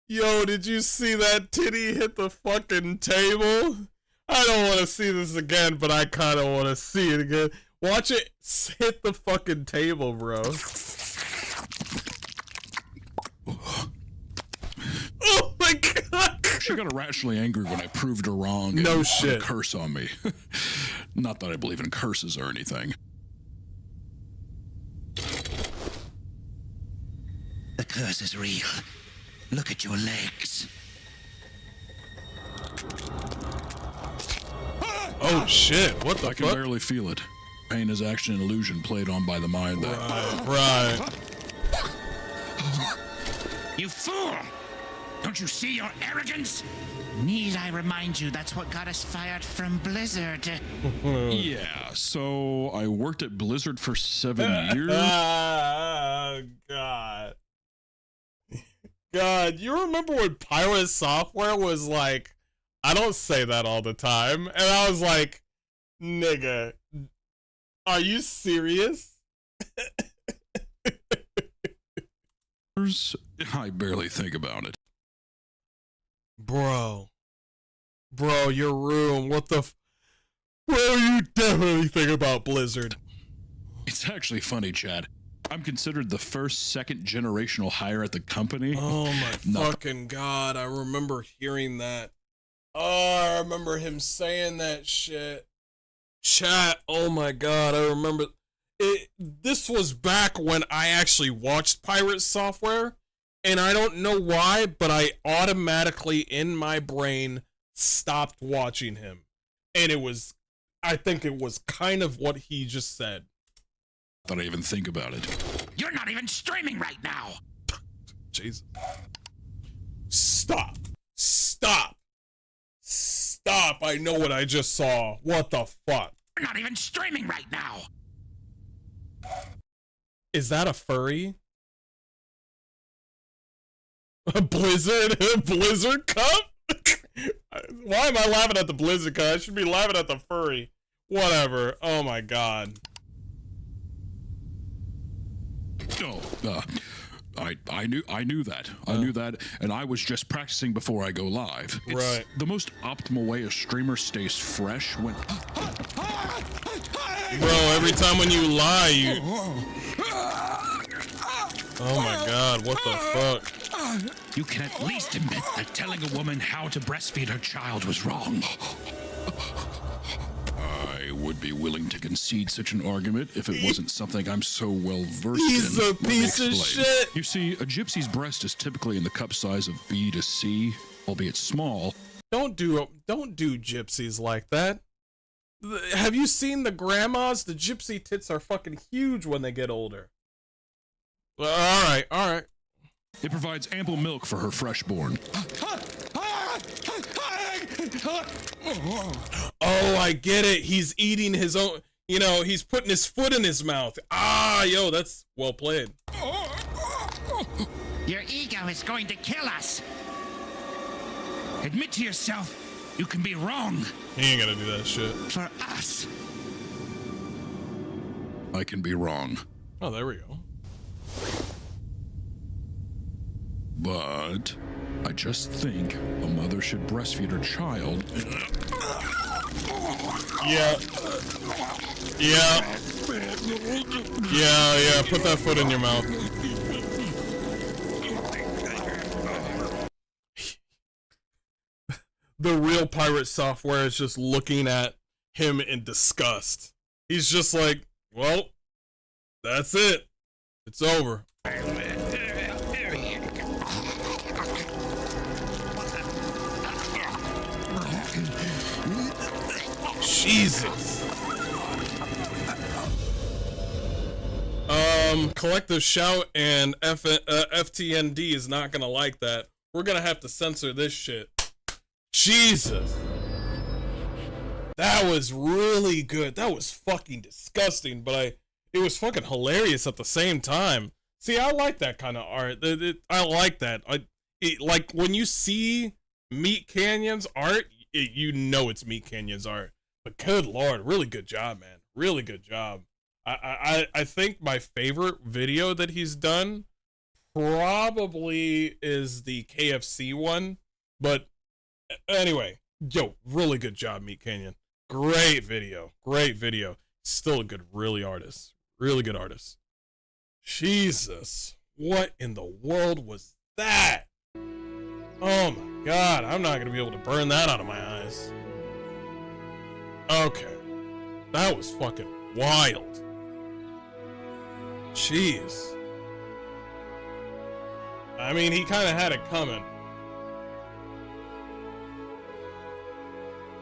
Yo, did you see that titty hit the fucking table? I don't want to see this again, but I kind of want to see it again. Watch it hit the fucking table, bro. got irrationally angry when I proved her wrong. No and shit. Put a curse on me. Not that I believe in curses or anything. The curse is real. Look at your legs. Oh shit! What the I can fuck? barely feel it. Pain is action and illusion played on by the mind that... Right. You fool! Don't you see your arrogance? Need I remind you that's what got us fired from Blizzard? Yeah, so I worked at Blizzard for 7 years. Oh, God. God, you remember when Pirate Software was like, I don't say that all the time, and I was like, nigga, are you serious? I barely think about it. Bro, your room, what the bro, you definitely think about Blizzard. It's actually funny, Chad. I'm considered the first second generational hire at the company. Oh my fucking God, I remember hearing that. Oh, I remember him saying that shit. Chat, oh my God, I remember it. This was back when I actually watched Pirate Software, and I don't know why, but I automatically in my brain stopped watching him. And I think it was kind of what he just said. That I even think about it. You're not even streaming right now! Jesus. Stop. Stop. Stop. I know what I just saw. What the fuck? You're not even streaming right now! Is that a furry? A Blizzard? A Blizzard cup? Why am I laughing at the Blizzard cup? I should be laughing at the furry. Whatever. Oh my God. No, I knew that. I knew that, and I was just practicing before I go live. It's Right. The most optimal way a streamer stays fresh when... Bro, every time when you lie, you... Oh my God, what the fuck? You can at least admit that telling a woman how to breastfeed her child was wrong. I would be willing to concede such an argument if it wasn't something I'm so well versed He's in. a Let me piece of explain. shit. You see, a gypsy's breast is typically in the cup size of B to C, albeit small. Don't do gypsies like that. Have you seen the grandmas? The gypsy tits are fucking huge when they get older. All right. It provides ample milk for her freshborn. Oh, I get it. He's eating his own, he's putting his foot in his mouth. Ah, yo, that's well played. Your ego is going to kill us. Admit to yourself, you can be wrong. He ain't gonna do that shit. For us. I can be wrong. Oh, there we go. But I just think a mother should breastfeed her child. Yeah. Put that foot in your mouth. The real Pirate Software is just looking at him in disgust. He's just like, well, that's it. It's over. Jesus. Collective shout and FTND is not gonna like that. We're gonna have to censor this shit. Jesus. That was really good. That was fucking disgusting, but it was fucking hilarious at the same time. See, I like that kind of art. I like that. Like when you see Meat Canyon's art, you know it's Meat Canyon's art. But good Lord, really good job, man. Really good job. I think my favorite video that he's done probably is the KFC one. But anyway, yo, really good job, Meat Canyon. Great video. Great video. Still a really good artist. Jesus. What in the world was that? Oh my God, I'm not gonna be able to burn that out of my eyes. Okay. That was fucking wild. Jeez. I mean, he kind of had it coming.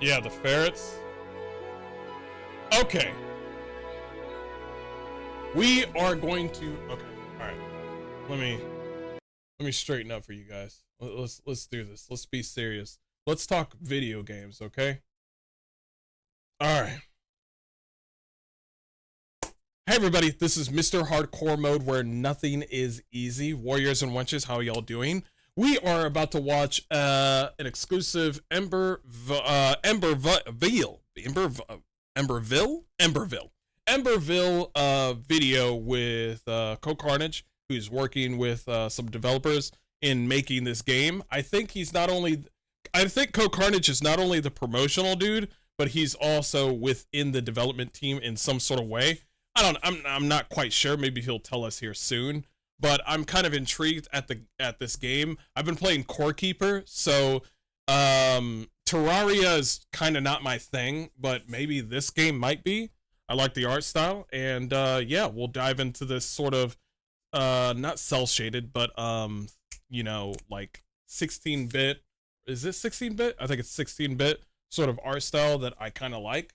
Yeah, the ferrets. Okay. We are going to... Okay, alright. Let me straighten up for you guys. Let's do this. Let's be serious. Let's talk video games, okay? Alright. Hey everybody, this is Mr. Hardcore Mode where nothing is easy. Warriors and wenches, how y'all doing? We are about to watch an exclusive Emberville video with P0RN, who's working with some developers in making this game. I think P0RN is not only the promotional dude, but he's also within the development team in some sort of way. I'm not quite sure. Maybe he'll tell us here soon. But I'm kind of intrigued at this game. I've been playing Core Keeper, so Terraria is kind of not my thing, but maybe this game might be. I like the art style, and yeah, we'll dive into this sort of not cell shaded, but you know, like 16-bit. Is it 16-bit? I think it's 16-bit sort of art style that I kind of like.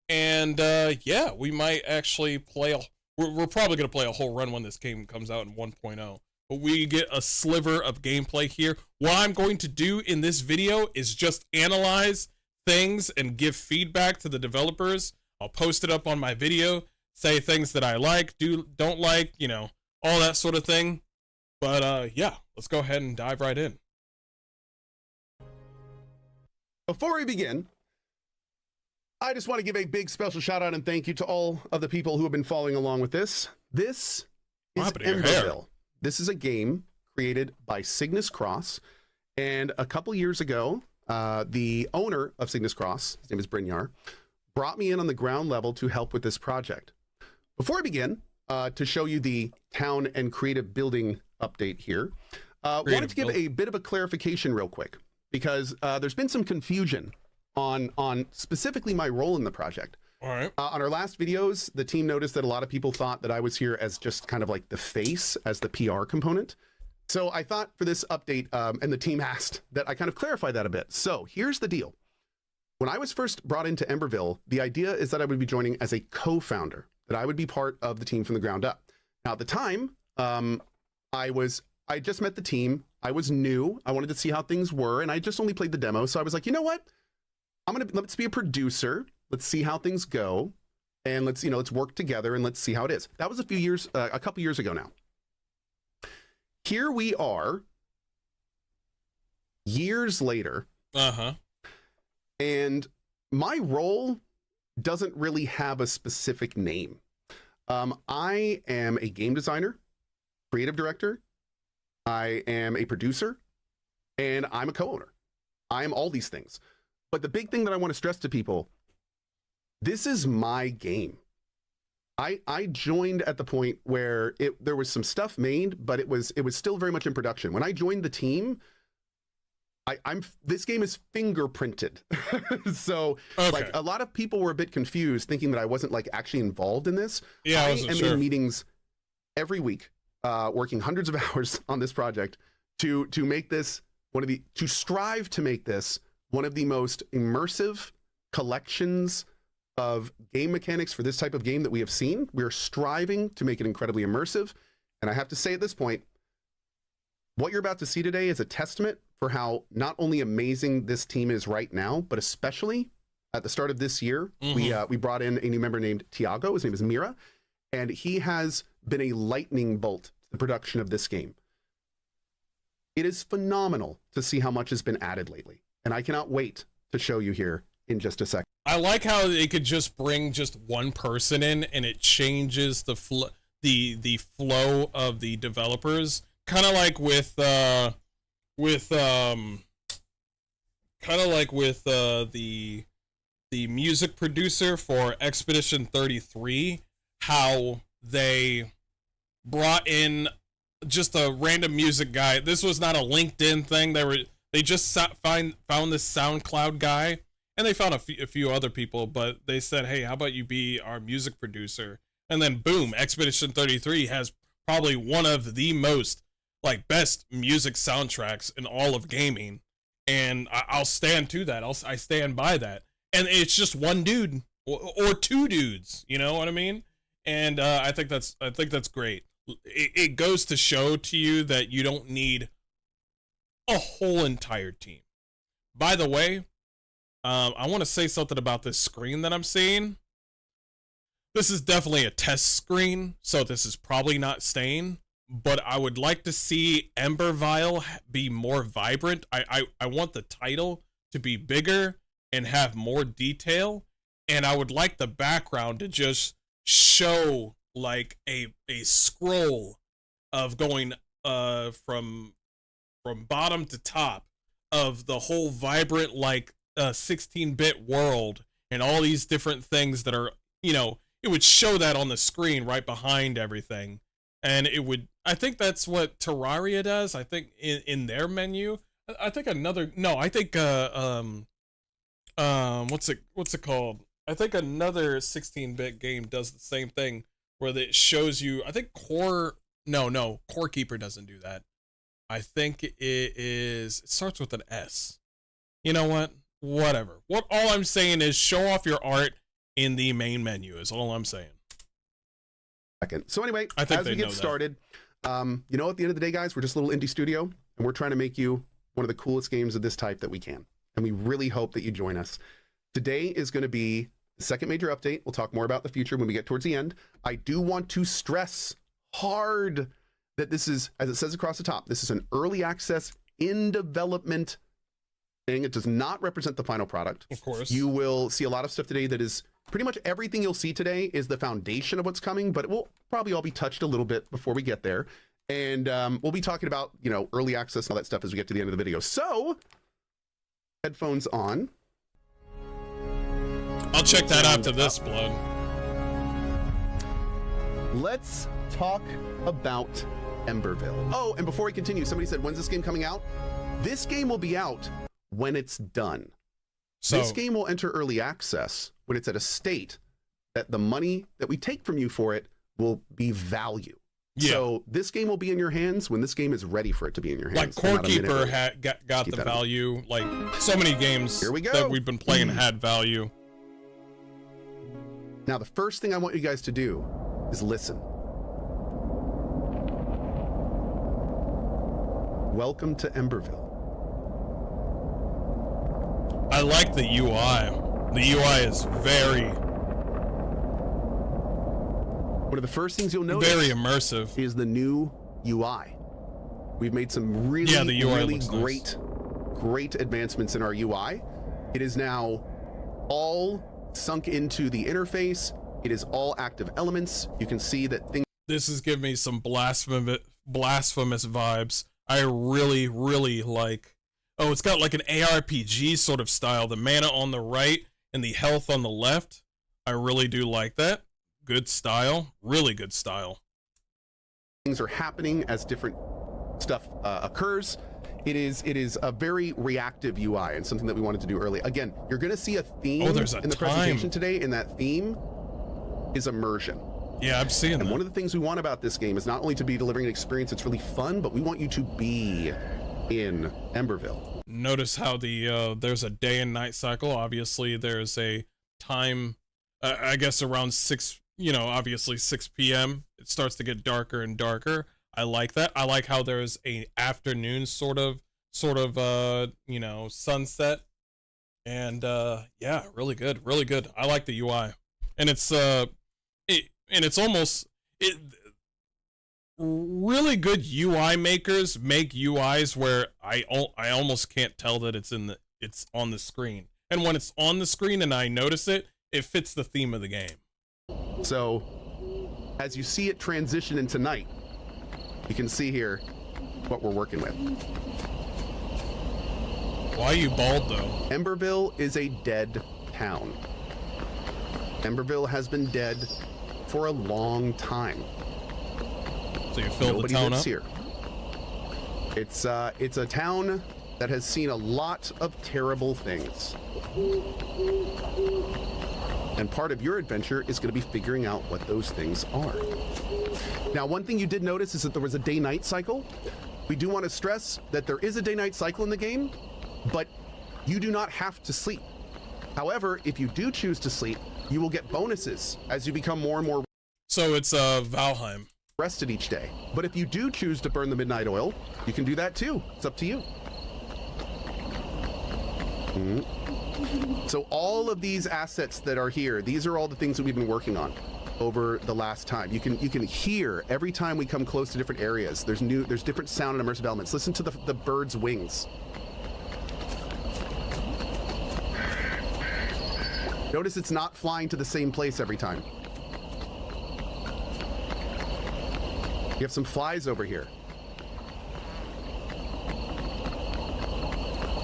And yeah, we might actually play we're probably going to play a whole run when this game comes out in 1.0. But we get a sliver of gameplay here. What I'm going to do in this video is just analyze things and give feedback to the developers. I'll post it up on my video, say things that I like, don't like, you know, all that sort of thing. But yeah, let's go ahead and dive right in. Before we begin, I just want to give a big special shout out and thank you to all of the people who have been following along with this. This is Emberville. This is a game created by Cygnus Cross. And a couple years ago, the owner of Cygnus Cross, his name is Brynjar, brought me in on the ground level to help with this project. Before I begin, to show you the town and creative building update here, wanted to give a bit of a clarification real quick, because there's been some confusion on specifically my role in the project. All right. On our last videos, the team noticed that a lot of people thought that I was here as just kind of like the face, as the PR component. So I thought for this update, and the team asked that I kind of clarify that a bit. So here's the deal. When I was first brought into Emberville, the idea is that I would be joining as a co-founder, that I would be part of the team from the ground up. Now at the time, I just met the team. I was new. I wanted to see how things were, and I just only played the demo. So I was like, you know what? Let's be a producer. Let's see how things go, and let's work together and let's see how it is. That was a couple years ago now. Here we are, years later. And my role doesn't really have a specific name. I am a game designer, creative director. I am a producer, and I'm a co-owner. I am all these things. But the big thing that I want to stress to people, this is my game. I joined at the point where there was some stuff made, but it was still very much in production. When I joined the team, this game is fingerprinted. So okay. Like a lot of people were a bit confused, thinking that I wasn't like actually involved in this. Yeah, I am in meetings every week, working hundreds of hours on this project to make this to strive to make this one of the most immersive collections of game mechanics for this type of game that we have seen. We're striving to make it incredibly immersive. And I have to say at this point, what you're about to see today is a testament for how not only amazing this team is right now, but especially at the start of this year, we brought in a new member named Tiago. His name is Mira, and he has been a lightning bolt to the production of this game. It is phenomenal to see how much has been added lately. And I cannot wait to show you here in just a second. I like how they could just bring just one person in and it changes the flow of the developers. Kind of like with the music producer for Expedition 33, how they brought in just a random music guy. This was not a LinkedIn thing. They They just found this SoundCloud guy, and they found a few other people, but they said, hey, how about you be our music producer? And then boom, Expedition 33 has probably one of the most like best music soundtracks in all of gaming, and I'll stand to that. I stand by that. And it's just one dude or two dudes, you know what I mean? And I think that's great. It goes to show to you that you don't need a whole entire team. By the way, I want to say something about this screen that I'm seeing. This is definitely a test screen, so this is probably not staying, but I would like to see Emberville be more vibrant. I want the title to be bigger and have more detail, and I would like the background to just show like a scroll of going from bottom to top of the whole vibrant like 16-bit world and all these different things that are, you know, it would show that on the screen right behind everything. And it would, I think that's what Terraria does. I think in their menu, I think what's it called? I think another 16-bit game does the same thing where it shows you, I think Core Keeper doesn't do that. I think it starts with an S. You know what? Whatever. All I'm saying is show off your art in the main menu is all I'm saying. So anyway, as we get started, you know, at the end of the day, guys, we're just a little indie studio, and we're trying to make you one of the coolest games of this type that we can. And we really hope that you join us. Today is going to be the second major update. We'll talk more about the future when we get towards the end. I do want to stress hard that this is, as it says across the top, this is an early access in development thing. It does not represent the final product. Of course. You will see a lot of stuff today that is pretty much everything you'll see today is the foundation of what's coming, but it will probably all be touched a little bit before we get there. And we'll be talking about, you know, early access and all that stuff as we get to the end of the video. So, headphones on. I'll check that after this, Blood. Let's talk about Emberville. Oh, and before we continue, somebody said, when's this game coming out? This game will be out when it's done. So this game will enter early access when it's at a state that the money that we take from you for it will be value. Yeah. So this game will be in your hands when this game is ready for it to be in your hands. Like Core Keeper got the value. Like so many games that we've been playing had value. Now, the first thing I want you guys to do is listen. Welcome to Emberville. I like the UI. The UI is very... One of the first things you'll notice very immersive is the new UI. We've made some really great advancements in our UI. It is now all sunk into the interface. It is all active elements. You can see that things... This is giving me some blasphemous vibes. I really like... Oh, it's got like an ARPG sort of style. The mana on the right and the health on the left. I really do like that. Good style. Really good style. Things are happening as different stuff occurs. It is a very reactive UI and something that we wanted to do early. Again, you're going to see a theme in the presentation today, and that theme is immersion. Yeah, I'm seeing that. And one of the things we want about this game is not only to be delivering an experience that's really fun, but we want you to be in Emberville. Notice how the there's a day and night cycle. Obviously, there's a time, I guess around 6, you know, obviously 6 p.m. It starts to get darker and darker. I like that. I like how there's a afternoon sort of you know, sunset. And yeah, really good. I like the UI. And it's really good UI makers make UIs where I almost can't tell that it's on the screen. And when it's on the screen and I notice it, it fits the theme of the game. So as you see it transition into night, you can see here what we're working with. Why are you bald though? Emberville is a dead town. Emberville has been dead for a long time. So you filled the town up? Here. It's a town that has seen a lot of terrible things. And part of your adventure is going to be figuring out what those things are. Now, one thing you did notice is that there was a day-night cycle. We do want to stress that there is a day-night cycle in the game, but you do not have to sleep. However, if you do choose to sleep, you will get bonuses as you become more and more. So it's Valheim. Rested each day. But if you do choose to burn the midnight oil, you can do that too. It's up to you. So all of these assets that are here, these are all the things that we've been working on over the last time. You can hear every time we come close to different areas. There's different sound and immersive elements. Listen to the bird's wings. Notice it's not flying to the same place every time. You have some flies over here.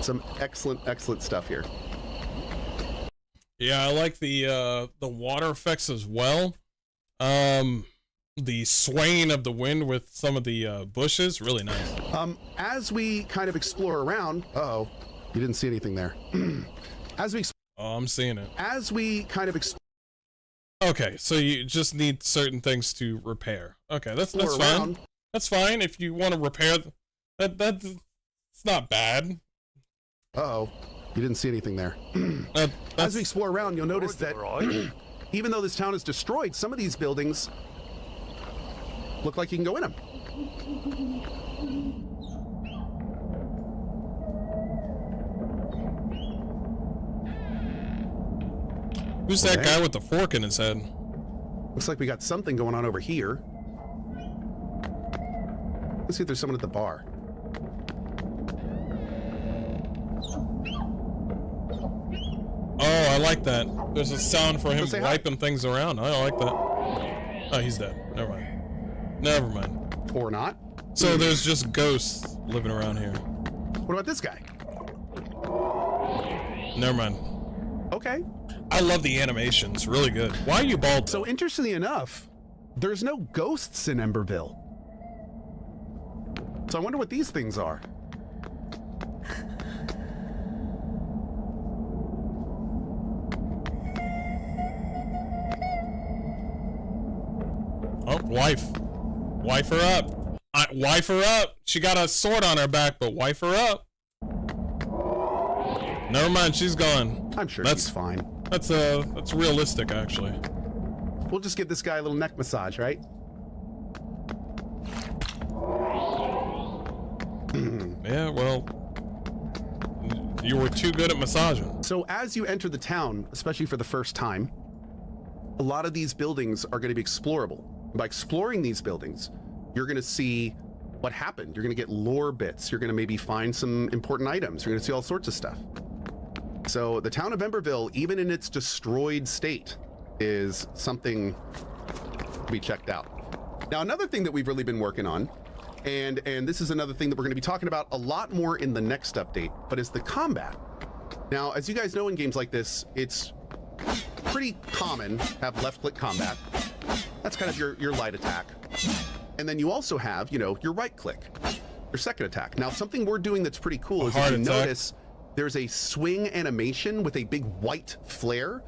Some excellent stuff here. Yeah, I like the water effects as well. The swaying of the wind with some of the bushes, really nice. As we kind of explore around, uh-oh, you didn't see anything there. As we Oh, I'm seeing it. As we kind of okay, so you just need certain things to repair. Okay, that's fine. That's fine if you want to repair. That's not bad. Uh-oh, you didn't see anything there. As we explore around, you'll notice that even though this town is destroyed, some of these buildings look like you can go in them. Who's that guy with the fork in his head? Looks like we got something going on over here. Let's see if there's someone at the bar. Oh, I like that. There's a sound for him wiping things around. I like that. Oh, he's dead. Never mind. Never mind. Or not. So there's just ghosts living around here. What about this guy? Never mind. Okay. I love the animations. Really good. Why are you bald? So interestingly enough, there's no ghosts in Emberville. So I wonder what these things are. Oh, wife. Wife her up. Wife her up. She got a sword on her back, but wife her up. Never mind, she's gone. I'm sure she's fine. That's realistic, actually. We'll just give this guy a little neck massage, right? Yeah, well, you were too good at massaging. So as you enter the town, especially for the first time, a lot of these buildings are going to be explorable. By exploring these buildings, you're going to see what happened. You're going to get lore bits. You're going to maybe find some important items. You're going to see all sorts of stuff. So the town of Emberville, even in its destroyed state, is something to be checked out. Now, another thing that we've really been working on, and this is another thing that we're going to be talking about a lot more in the next update, but is the combat. Now, as you guys know, in games like this, it's pretty common to have left-click combat. That's kind of your light attack. And then you also have, you know, your right-click, your second attack. Now, something we're doing that's pretty cool is if you notice, there's a swing animation with a big white flare.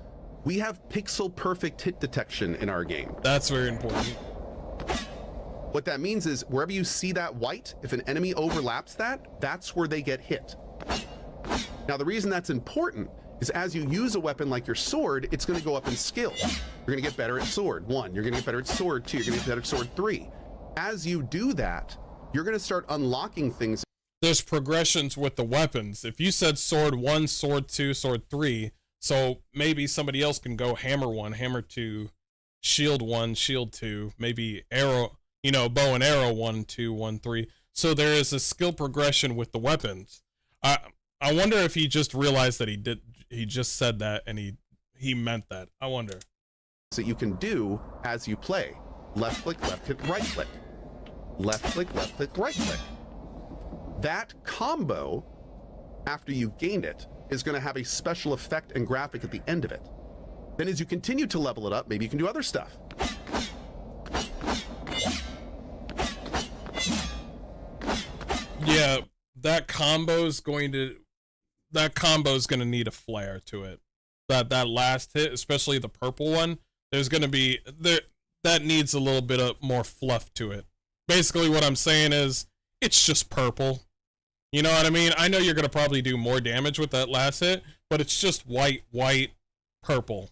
We have pixel perfect hit detection in our game. That's very important. What that means is wherever you see that white, if an enemy overlaps that, that's where they get hit. Now, the reason that's important is as you use a weapon like your sword, it's going to go up in skill. You're going to get better at sword 1. You're going to get better at sword 2. You're going to get better at sword 3. As you do that, you're going to start unlocking things. There's progressions with the weapons. If you said sword 1, sword 2, sword 3, so maybe somebody else can go hammer 1, hammer 2, shield 1, shield 2, maybe arrow, you know, bow and arrow 1, 2, 1, 3. So there is a skill progression with the weapons. I wonder if he just realized that he just said that and he meant that. I wonder. So you can do as you play. Left click, right click. Left click, right click. That combo, after you've gained it, is going to have a special effect and graphic at the end of it. Then as you continue to level it up, maybe you can do other stuff. Yeah, that combo's gonna need a flair to it. That last hit, especially the purple one, there's gonna be that needs a little bit of more fluff to it. Basically what I'm saying is it's just purple. You know what I mean? I know you're gonna probably do more damage with that last hit, but it's just white, purple.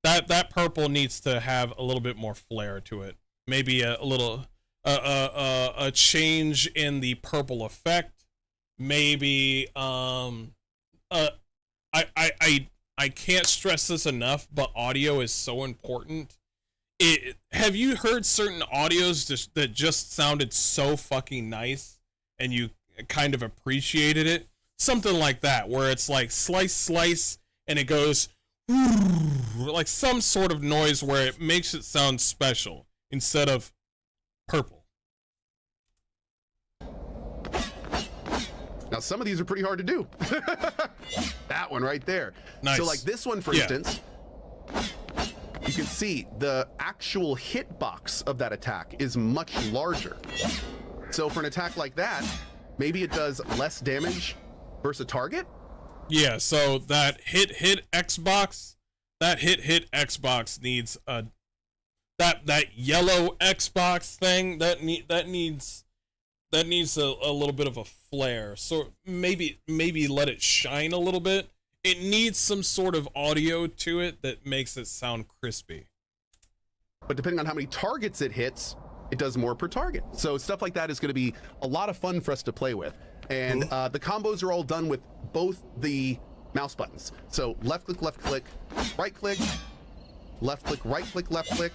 That purple needs to have a little bit more flair to it. Maybe a little a change in the purple effect. Maybe I can't stress this enough, but audio is so important. Have you heard certain audios that just sounded so fucking nice and you kind of appreciated it? Something like that, where it's like slice, and it goes like some sort of noise where it makes it sound special instead of purple. Now, some of these are pretty hard to do. That one right there. Nice. So like this one, for instance, you can see the actual hitbox of that attack is much larger. So for an attack like that, maybe it does less damage versus a target. Yeah, so that hit Xbox, needs a that yellow Xbox thing that needs a little bit of a flare. So maybe let it shine a little bit. It needs some sort of audio to it that makes it sound crispy. But depending on how many targets it hits, it does more per target. So stuff like that is going to be a lot of fun for us to play with. And the combos are all done with both the mouse buttons. So left click, right click, left click, right click, left click,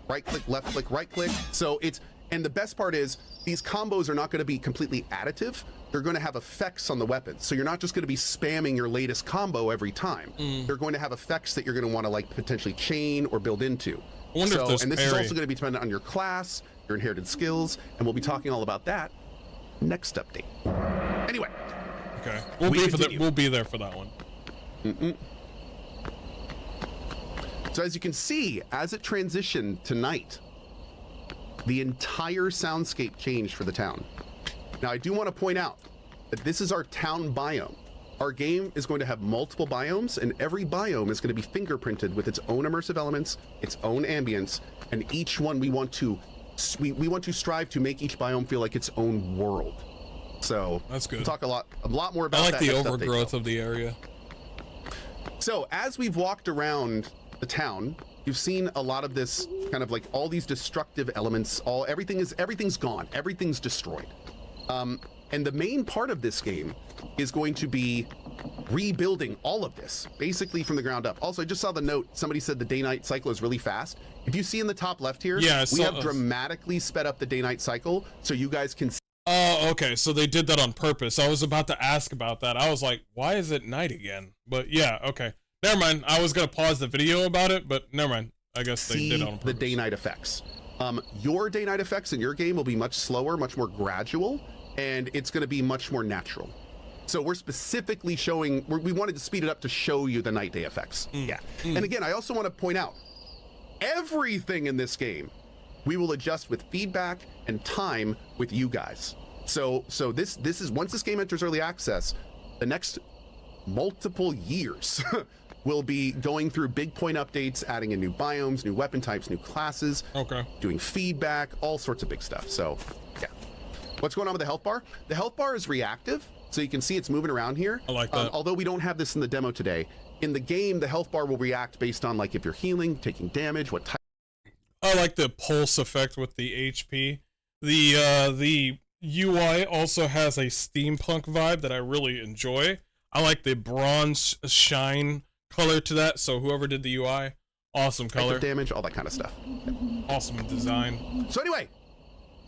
right click, left click, right click. So it's, and the best part is these combos are not going to be completely additive. They're going to have effects on the weapons. So you're not just going to be spamming your latest combo every time. They're going to have effects that you're going to want to like potentially chain or build into. And this is also going to be dependent on your class, your inherited skills, and we'll be talking all about that next update. Anyway. Okay. We'll be there for that one. So as you can see, as it transitioned to night, the entire soundscape changed for the town. Now, I do want to point out that this is our town biome. Our game is going to have multiple biomes, and every biome is going to be fingerprinted with its own immersive elements, its own ambience, and each one we want to strive to make each biome feel like its own world. So that's good. We'll talk a lot more about that. I like the overgrowth of the area. So as we've walked around the town, you've seen a lot of this kind of like all these destructive elements. Everything's gone. Everything's destroyed. And the main part of this game is going to be rebuilding all of this, basically from the ground up. Also, I just saw the note. Somebody said the day-night cycle is really fast. If you see in the top left here, we have dramatically sped up the day-night cycle so you guys can see. Oh, okay. So they did that on purpose. I was about to ask about that. I was like, why is it night again? But yeah, okay. Never mind. I was going to pause the video about it, but never mind. I guess they did it on purpose. The day-night effects. Your day-night effects in your game will be much slower, much more gradual, and it's going to be much more natural. So we're specifically showing, we wanted to speed it up to show you the night-day effects. And again, I also want to point out, everything in this game, we will adjust with feedback and time with you guys. So this is, once this game enters early access, the next multiple years we'll be going through big point updates, adding in new biomes, new weapon types, new classes, doing feedback, all sorts of big stuff. So yeah. What's going on with the health bar? The health bar is reactive, so you can see it's moving around here. I like that. Although we don't have this in the demo today, in the game the health bar will react based on like if you're healing, taking damage, what type. I like the pulse effect with the HP. The UI also has a steampunk vibe that I really enjoy. I like the bronze shine color to that, so whoever did the UI, awesome color. Damage, all that kind of stuff. Awesome design. So anyway,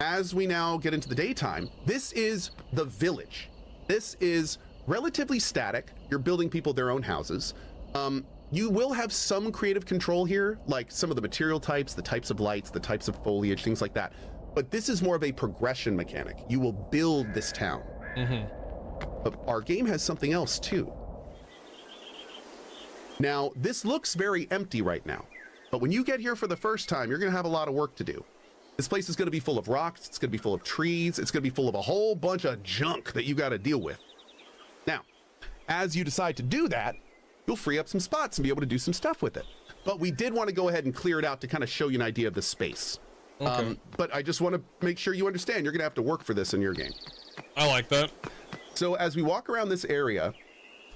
as we now get into the daytime, this is the village. This is relatively static. You're building people their own houses. You will have some creative control here, like some of the material types, the types of lights, the types of foliage, things like that. But this is more of a progression mechanic. You will build this town. But our game has something else too. Now, this looks very empty right now, but when you get here for the first time, you're gonna have a lot of work to do. This place is going to be full of rocks. It's going to be full of trees. It's going to be full of a whole bunch of junk that you got to deal with. Now, as you decide to do that, you'll free up some spots and be able to do some stuff with it. But we did want to go ahead and clear it out to kind of show you an idea of the space. Okay. But I just want to make sure you understand you're going to have to work for this in your game. I like that. So as we walk around this area,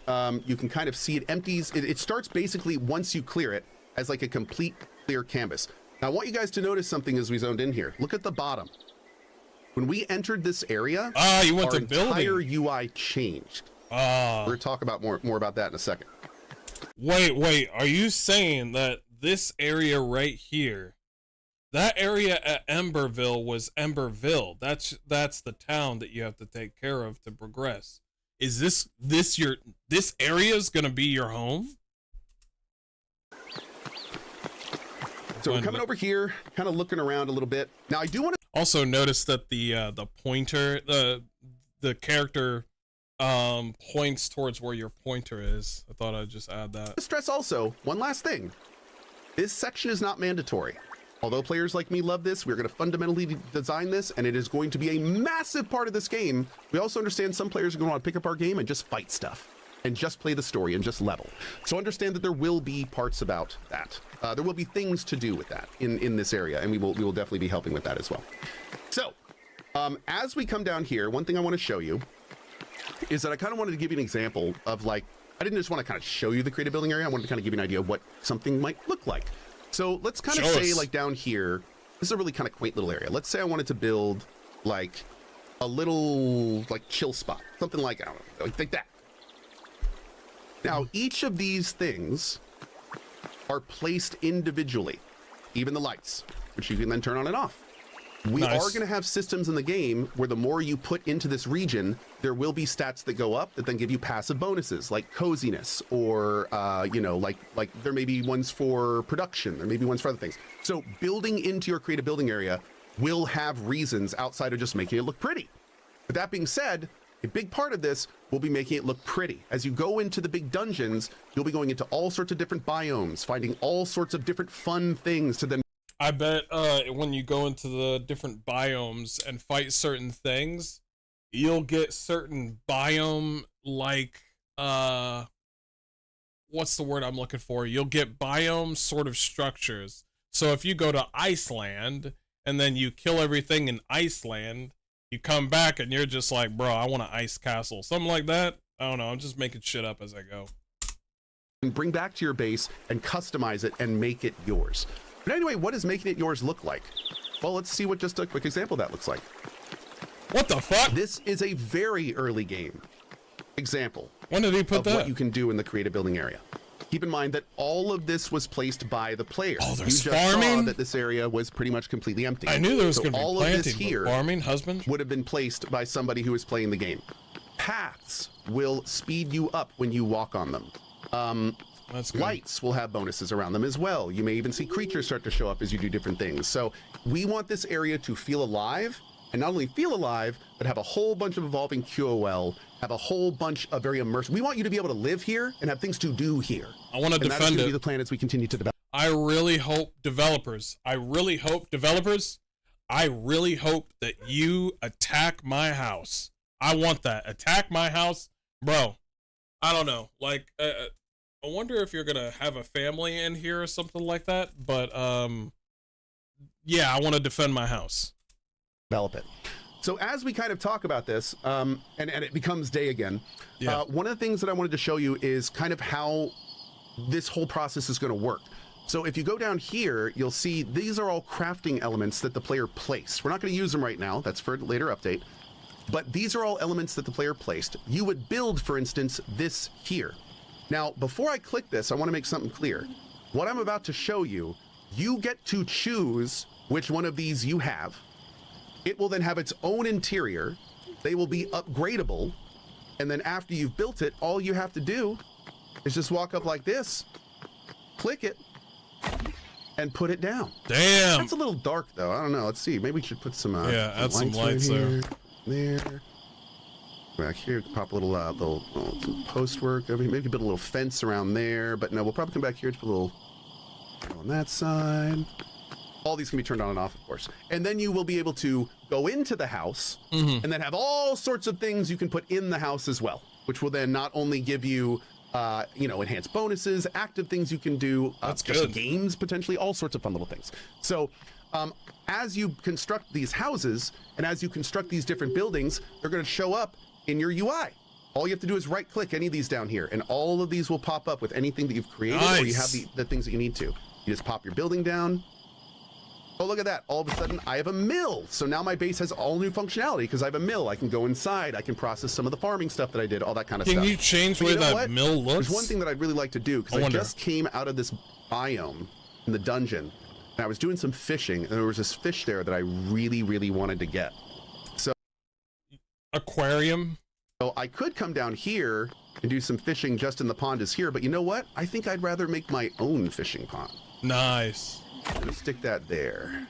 you can kind of see it empties. It starts basically once you clear it as like a complete clear canvas. Now, I want you guys to notice something as we zoned in here. Look at the bottom. When we entered this area, you went our to building. entire UI changed. We're going to talk about more about that in a second. Wait. Are you saying that this area right here, that area at Emberville was Emberville? That's the town that you have to take care of to progress. Is this area is going to be your home? So we're coming over here, kind of looking around a little bit. Now I do want to also notice that the pointer, the character points towards where your pointer is. I thought I'd just add that. Stress also, one last thing. This section is not mandatory. Although players like me love this, we're going to fundamentally design this, and it is going to be a massive part of this game. We also understand some players are going to want to pick up our game and just fight stuff, and just play the story and just level. So understand that there will be parts about that. There will be things to do with that in this area, and we will definitely be helping with that as well. So as we come down here, one thing I want to show you is that I kind of wanted to give you an example of, like, I didn't just want to kind of show you the creative building area. I wanted to kind of give you an idea of what something might look like. So let's kind of say, like, down here, this is a really kind of quaint little area. Let's say I wanted to build like a little like chill spot, something like, I don't know, like that. Now, each of these things are placed individually, even the lights, which you can then turn on and off. We are going to have systems in the game where the more you put into this region, there will be stats that go up that then give you passive bonuses, like coziness, or you know, like there may be ones for production, there may be ones for other things. So building into your creative building area will have reasons outside of just making it look pretty. But that being said, a big part of this will be making it look pretty. As you go into the big dungeons, you'll be going into all sorts of different biomes, finding all sorts of different fun things to then. I bet when you go into the different biomes and fight certain things, you'll get certain biome, like, what's the word I'm looking for? You'll get biome sort of structures. So if you go to Iceland and then you kill everything in Iceland, you come back and you're just like, bro, I want an ice castle. Something like that. I don't know. I'm just making shit up as I go. And bring back to your base and customize it and make it yours. But anyway, what does making it yours look like? Well, let's see what just a quick example of that looks like. What the fuck? This is a very early game example. When did he put that? What you can do in the creative building area. Keep in mind that all of this was placed by the player. Oh, there's you just farming? saw that this area was pretty much completely empty. I knew there was going to be all planting, of this here farming, husband would have been placed by somebody who is playing the game. Paths will speed you up when you walk on them. That's good. Lights will have bonuses around them as well. You may even see creatures start to show up as you do different things. So we want this area to feel alive, and not only feel alive, but have a whole bunch of evolving QOL, have a whole bunch of very immersive. We want you to be able to live here and have things to do here. I want to defend it. That's going to be the plan as we continue to develop. I really hope developers that you attack my house. I want that. Attack my house, bro. I don't know. Like, I wonder if you're gonna have a family in here or something like that. But yeah, I want to defend my house. Develop it. So as we kind of talk about this, and it becomes day again, yeah. One of the things that I wanted to show you is kind of how this whole process is going to work. So if you go down here, you'll see these are all crafting elements that the player placed. We're not going to use them right now. That's for a later update. But these are all elements that the player placed. You would build, for instance, this here. Now, before I click this, I want to make something clear. What I'm about to show you, you get to choose which one of these you have. It will then have its own interior. They will be upgradable. And then after you've built it, all you have to do is just walk up like this, click it, and put it down. Damn. That's a little dark, though. I don't know. Let's see. Maybe we should put some add some lights there. There. Back here, pop a little some post work over here. Maybe put a little fence around there. But no, we'll probably come back here to put a little on that side. All these can be turned on and off, of course. And then you will be able to go into the house and then have all sorts of things you can put in the house as well, which will then not only give you, enhanced bonuses, active things you can do, just games, potentially, all sorts of fun little things. So as you construct these houses and as you construct these different buildings, they're going to show up in your UI. All you have to do is right click any of these down here and all of these will pop up with anything that you've created or you have the things that you need to. You just pop your building down. Oh, look at that. All of a sudden, I have a mill. So now my base has all new functionality because I have a mill. I can go inside. I can process some of the farming stuff that I did, all that kind of stuff. Can you change where that mill looks? There's one thing that I'd really like to do because I just came out of this biome in the dungeon and I was doing some fishing and there was this fish there that I really, really wanted to get. So aquarium. So I could come down here and do some fishing just in the pond is here, but you know what? I think I'd rather make my own fishing pond. Nice. Let's stick that there.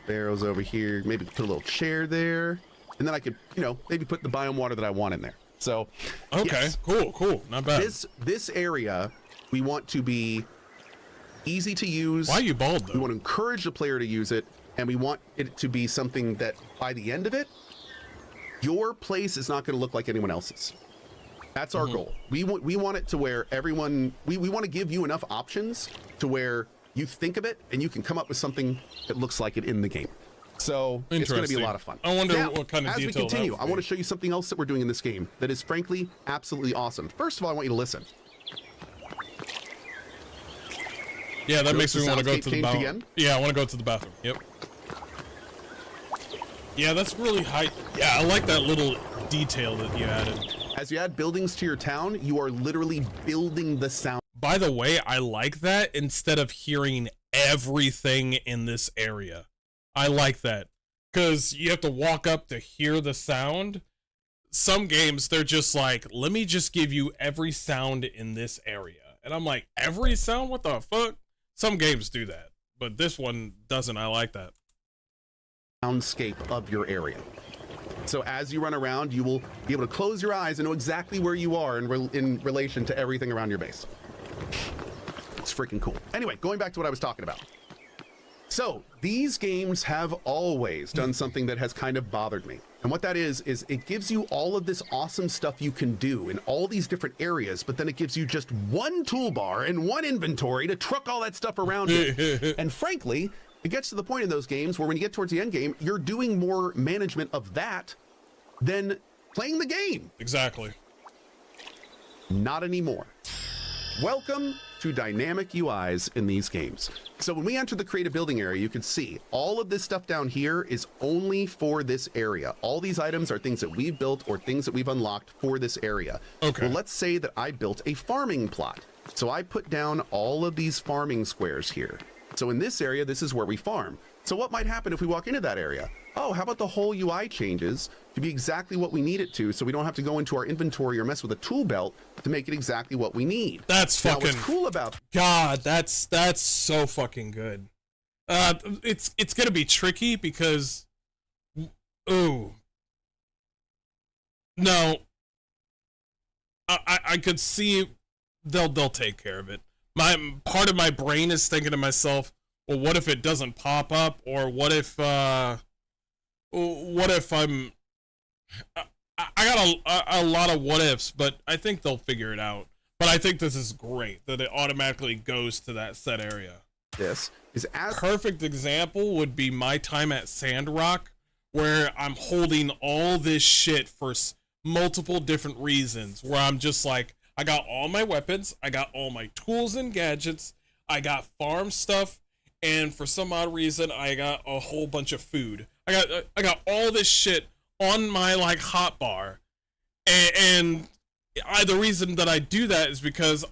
Barrels over here. Maybe put a little chair there. And then I could, maybe put the biome water that I want in there. So, okay, yes. Cool. Not bad. This area, we want to be easy to use. Why are you bald, though? We want to encourage the player to use it, and we want it to be something that by the end of it, your place is not going to look like anyone else's. That's our goal. We want it to where everyone, we want to give you enough options to where you think of it and you can come up with something that looks like it in the game. So it's going to be a lot of fun. I wonder what kind of detail. As we continue, I want to show you something else that we're doing in this game that is frankly absolutely awesome. First of all, I want you to listen. Yeah, that makes me want to go to the bathroom. Yeah, I want to go to the bathroom. Yep. Yeah, that's really high. Yeah, I like that little detail that you added. As you add buildings to your town, you are literally building the sound. By the way, I like that instead of hearing everything in this area. I like that because you have to walk up to hear the sound. Some games, they're just like, let me just give you every sound in this area. And I'm like, every sound? What the fuck? Some games do that, but this one doesn't. I like that. Soundscape of your area. So as you run around, you will be able to close your eyes and know exactly where you are in relation to everything around your base. It's freaking cool. Anyway, going back to what I was talking about. So these games have always done something that has kind of bothered me. And what that is it gives you all of this awesome stuff you can do in all these different areas, but then it gives you just one toolbar and one inventory to truck all that stuff around it. And frankly, it gets to the point in those games where when you get towards the end game, you're doing more management of that than playing the game. Exactly. Not anymore. Welcome to dynamic UIs in these games. So when we enter the create a building area, you can see all of this stuff down here is only for this area. All these items are things that we've built or things that we've unlocked for this area. Okay. Well, let's say that I built a farming plot. So I put down all of these farming squares here. So in this area, this is where we farm. So what might happen if we walk into that area? Oh, how about the whole UI changes to be exactly what we need it to, so we don't have to go into our inventory or mess with a tool belt to make it exactly what we need. That's fucking what's cool about God. That's so fucking good. It's gonna be tricky because, no, I could see they'll take care of it. My part of my brain is thinking to myself, well, what if it doesn't pop up, or what if I'm I got a lot of what ifs, but I think they'll figure it out. But I think this is great that it automatically goes to that set area. This is as perfect example would be my time at Sandrock, where I'm holding all this shit for multiple different reasons, where I'm just like, I got all my weapons, I got all my tools and gadgets, I got farm stuff, and for some odd reason, I got a whole bunch of food. I got all this shit on my like hotbar, and the reason that I do that is because,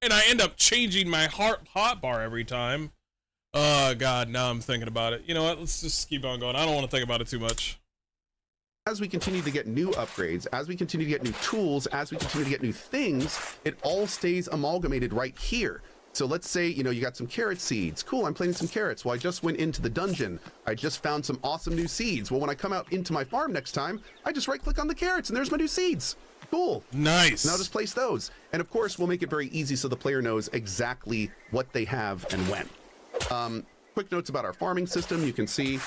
and I end up changing my hotbar every time. Oh God, now I'm thinking about it. You know what? Let's just keep on going. I don't want to think about it too much. As we continue to get new upgrades, as we continue to get new tools, as we continue to get new things, it all stays amalgamated right here. So let's say, you got some carrot seeds. Cool, I'm planting some carrots. Well, I just went into the dungeon. I just found some awesome new seeds. Well, when I come out into my farm next time, I just right click on the carrots and there's my new seeds. Cool. Nice. Now just place those. And of course, we'll make it very easy so the player knows exactly what they have and when. Quick notes about our farming system. You can see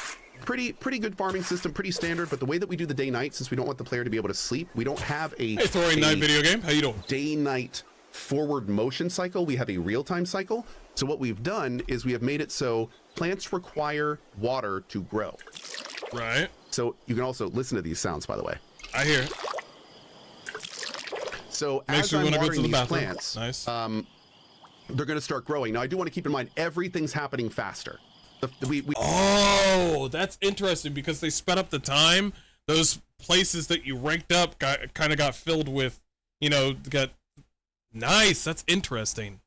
pretty good farming system, pretty standard, but the way that we do the day-night, since we don't want the player to be able to sleep, we don't have a Hey, Thorian Night video game. How you doing? Day-night forward motion cycle. We have a real-time cycle. So what we've done is we have made it so plants require water to grow. Right. So you can also listen to these sounds, by the way. I hear it. So Make as sure I'm you watering go to the these bathroom. plants, Nice. they're going to start growing. Now, I do want to keep in mind, everything's happening faster. Oh, that's interesting because they sped up the time. Those places that you ranked up kind of got filled with, got nice. That's interesting.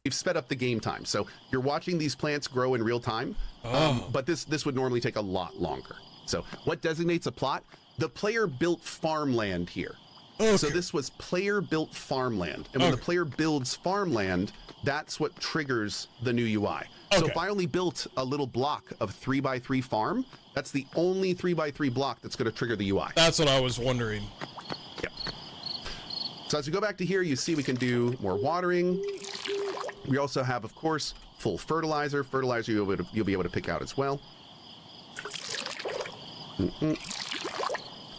We've sped up the game time. So you're watching these plants grow in real time, but this would normally take a lot longer. So what designates a plot? The player built farmland here. Okay. So this was player built farmland. And when the player builds farmland, that's what triggers the new UI. So if I only built a little block of 3x3 farm, that's the only 3x3 block that's going to trigger the UI. That's what I was wondering. Yep. So as we go back to here, you see we can do more watering. We also have, of course, full fertilizer. Fertilizer you'll be able to pick out as well.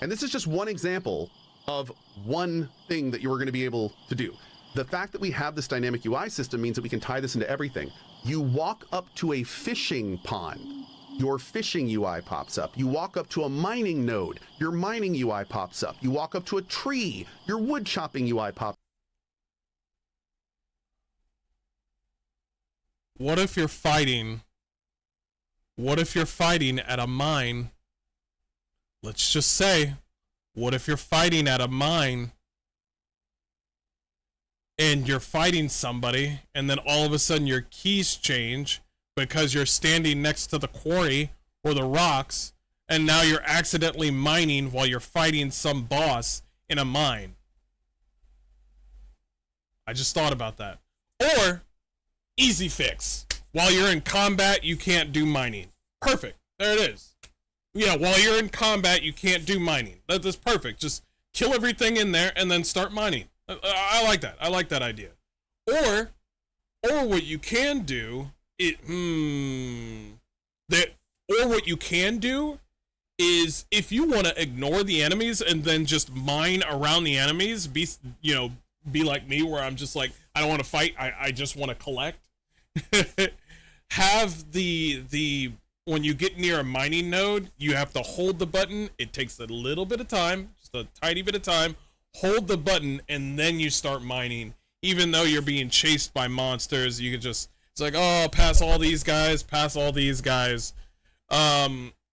And this is just one example of one thing that you are going to be able to do. The fact that we have this dynamic UI system means that we can tie this into everything. You walk up to a fishing pond, your fishing UI pops up. You walk up to a mining node, your mining UI pops up. You walk up to a tree, your wood chopping UI pops up. What if you're fighting at a mine? Let's just say, what if you're fighting at a mine and you're fighting somebody and then all of a sudden your keys change because you're standing next to the quarry or the rocks and now you're accidentally mining while you're fighting some boss in a mine? I just thought about that. Or easy fix. While you're in combat, you can't do mining. Perfect. There it is. Yeah, while you're in combat, you can't do mining. That's perfect. Just kill everything in there and then start mining. I like that. I like that idea. Or what you can do is what you can do is if you want to ignore the enemies and then just mine around the enemies, be like me where I'm just like, I don't want to fight. I just want to collect. Have the when you get near a mining node, you have to hold the button. It takes a little bit of time, just a tiny bit of time. Hold the button and then you start mining. Even though you're being chased by monsters, you can just, it's like, oh, pass all these guys, pass all these guys.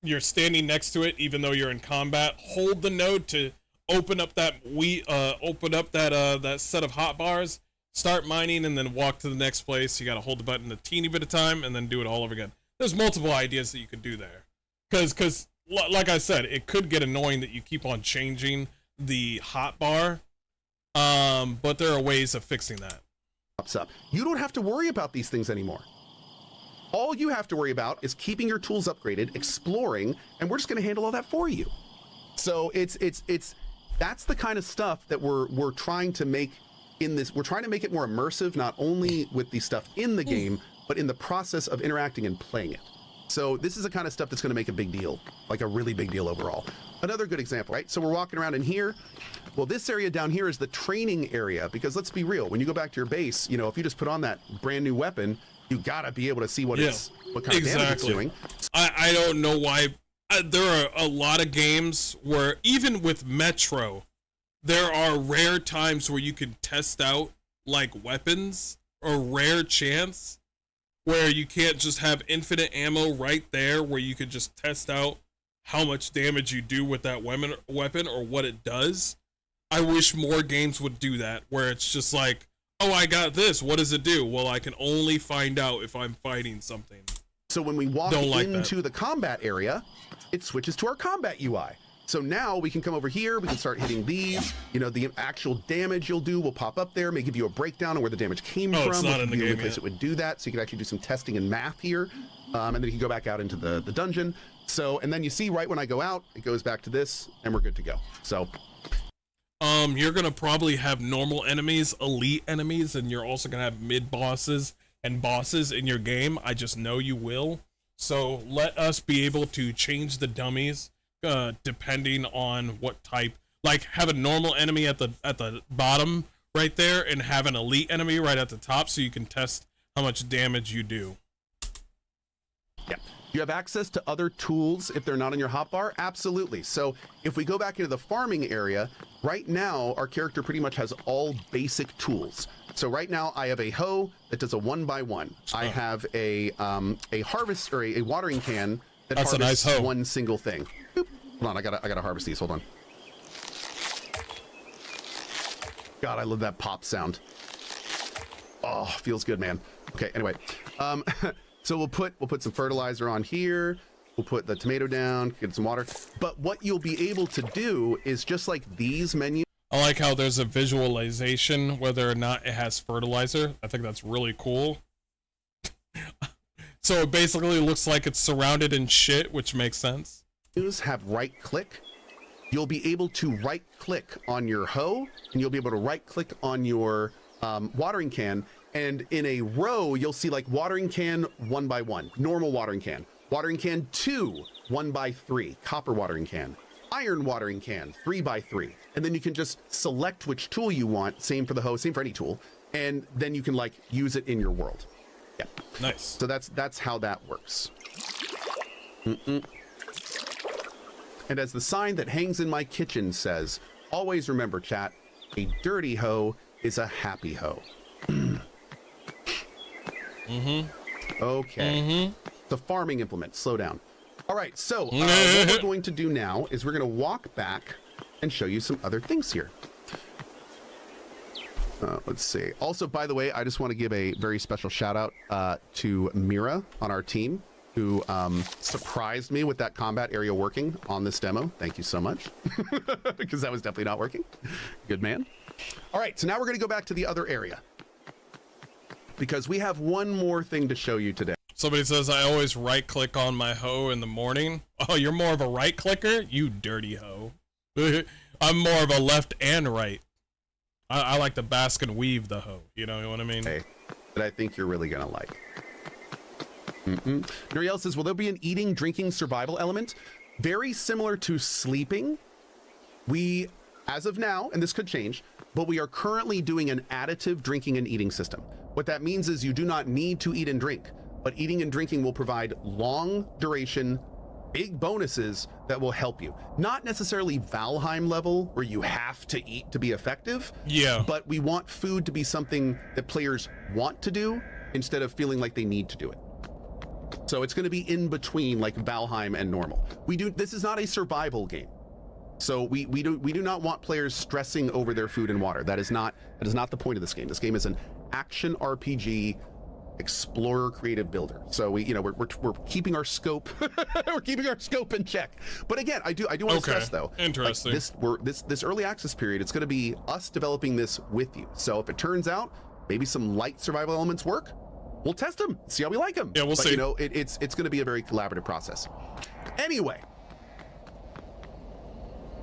You're standing next to it, even though you're in combat. Hold the node to open up that that set of hotbars. Start mining and then walk to the next place. You got to hold the button a teeny bit of time and then do it all over again. There's multiple ideas that you could do there. Because like I said, it could get annoying that you keep on changing the hotbar. But there are ways of fixing that. You don't have to worry about these things anymore. All you have to worry about is keeping your tools upgraded, exploring, and we're just going to handle all that for you. So that's the kind of stuff that we're trying to make in this. We're trying to make it more immersive, not only with the stuff in the game, but in the process of interacting and playing it. So this is the kind of stuff that's going to make a big deal, like a really big deal overall. Another good example, right? So we're walking around in here. Well, this area down here is the training area, because let's be real, when you go back to your base, if you just put on that brand new weapon, you gotta be able to see what kind of damage it's doing. I don't know why. There are a lot of games where, even with Metro, there are rare times where you can test out like weapons, or rare chance where you can't just have infinite ammo right there, where you could just test out how much damage you do with that weapon or what it does. I wish more games would do that, where it's just like, oh, I got this. What does it do? Well, I can only find out if I'm fighting something. So when we walk into the combat area, it switches to our combat UI. So now we can come over here, we can start hitting these, the actual damage you'll do will pop up there, may give you a breakdown on where the damage came from. It's not in the the game only place it would do that, so you can actually do some testing and math here, and then you can go back out into the dungeon. So, and then you see right when I go out, it goes back to this, and we're good to go. So, you're gonna probably have normal enemies, elite enemies, and you're also gonna have mid bosses and bosses in your game. I just know you will. So let us be able to change the dummies depending on what type. Like have a normal enemy at the bottom right there and have an elite enemy right at the top so you can test how much damage you do. Yeah. You have access to other tools if they're not in your hotbar? Absolutely. So if we go back into the farming area, right now our character pretty much has all basic tools. So right now I have a hoe that does a 1x1. I have a harvest or a watering can that harvests a nice one single thing. Oop. Hold on, I gotta harvest these. Hold on. God, I love that pop sound. Oh, feels good, man. Okay, anyway. So we'll put some fertilizer on here. We'll put the tomato down, get some water. But what you'll be able to do is just like these menus. I like how there's a visualization whether or not it has fertilizer. I think that's really cool. So it basically looks like it's surrounded in shit, which makes sense. Have right click. You'll be able to right click on your hoe and you'll be able to right click on your watering can. And in a row, you'll see like watering can 1x1, normal watering can 2, 1x3, copper watering can, iron watering can 3x3. And then you can just select which tool you want. Same for the hoe, same for any tool. And then you can like use it in your world. Yeah. Nice. So that's how that works. And as the sign that hangs in my kitchen says, always remember, chat, a dirty hoe is a happy hoe. Okay. The farming implement. Slow down. All right. So what we're going to do now is we're going to walk back and show you some other things here. Let's see. Also, by the way, I just want to give a very special shout out to Mira on our team, who surprised me with that combat area working on this demo. Thank you so much. Because that was definitely not working. Good man. All right. So now we're going to go back to the other area, because we have one more thing to show you today. Somebody says I always right click on my hoe in the morning. Oh, you're more of a right clicker? You dirty hoe. I'm more of a left and right. I like to bask and weave the hoe. You know what I mean? Hey, that I think you're really gonna like. Nuriel says, will there be an eating, drinking, survival element? Very similar to sleeping. We, as of now, and this could change, but we are currently doing an additive drinking and eating system. What that means is you do not need to eat and drink, but eating and drinking will provide long duration, big bonuses that will help you. Not necessarily Valheim level where you have to eat to be effective. Yeah. But we want food to be something that players want to do instead of feeling like they need to do it. So it's going to be in between like Valheim and normal. This is not a survival game. So we do not want players stressing over their food and water. That is not the point of this game. This game is an action RPG explorer creative builder. So we're keeping our scope we're keeping our scope in check. But again, I do want to stress though, interesting, like this early access period, it's going to be us developing this with you. So if it turns out maybe some light survival elements work, we'll test them, see how we like them. Yeah, we'll see. It's going to be a very collaborative process. Anyway,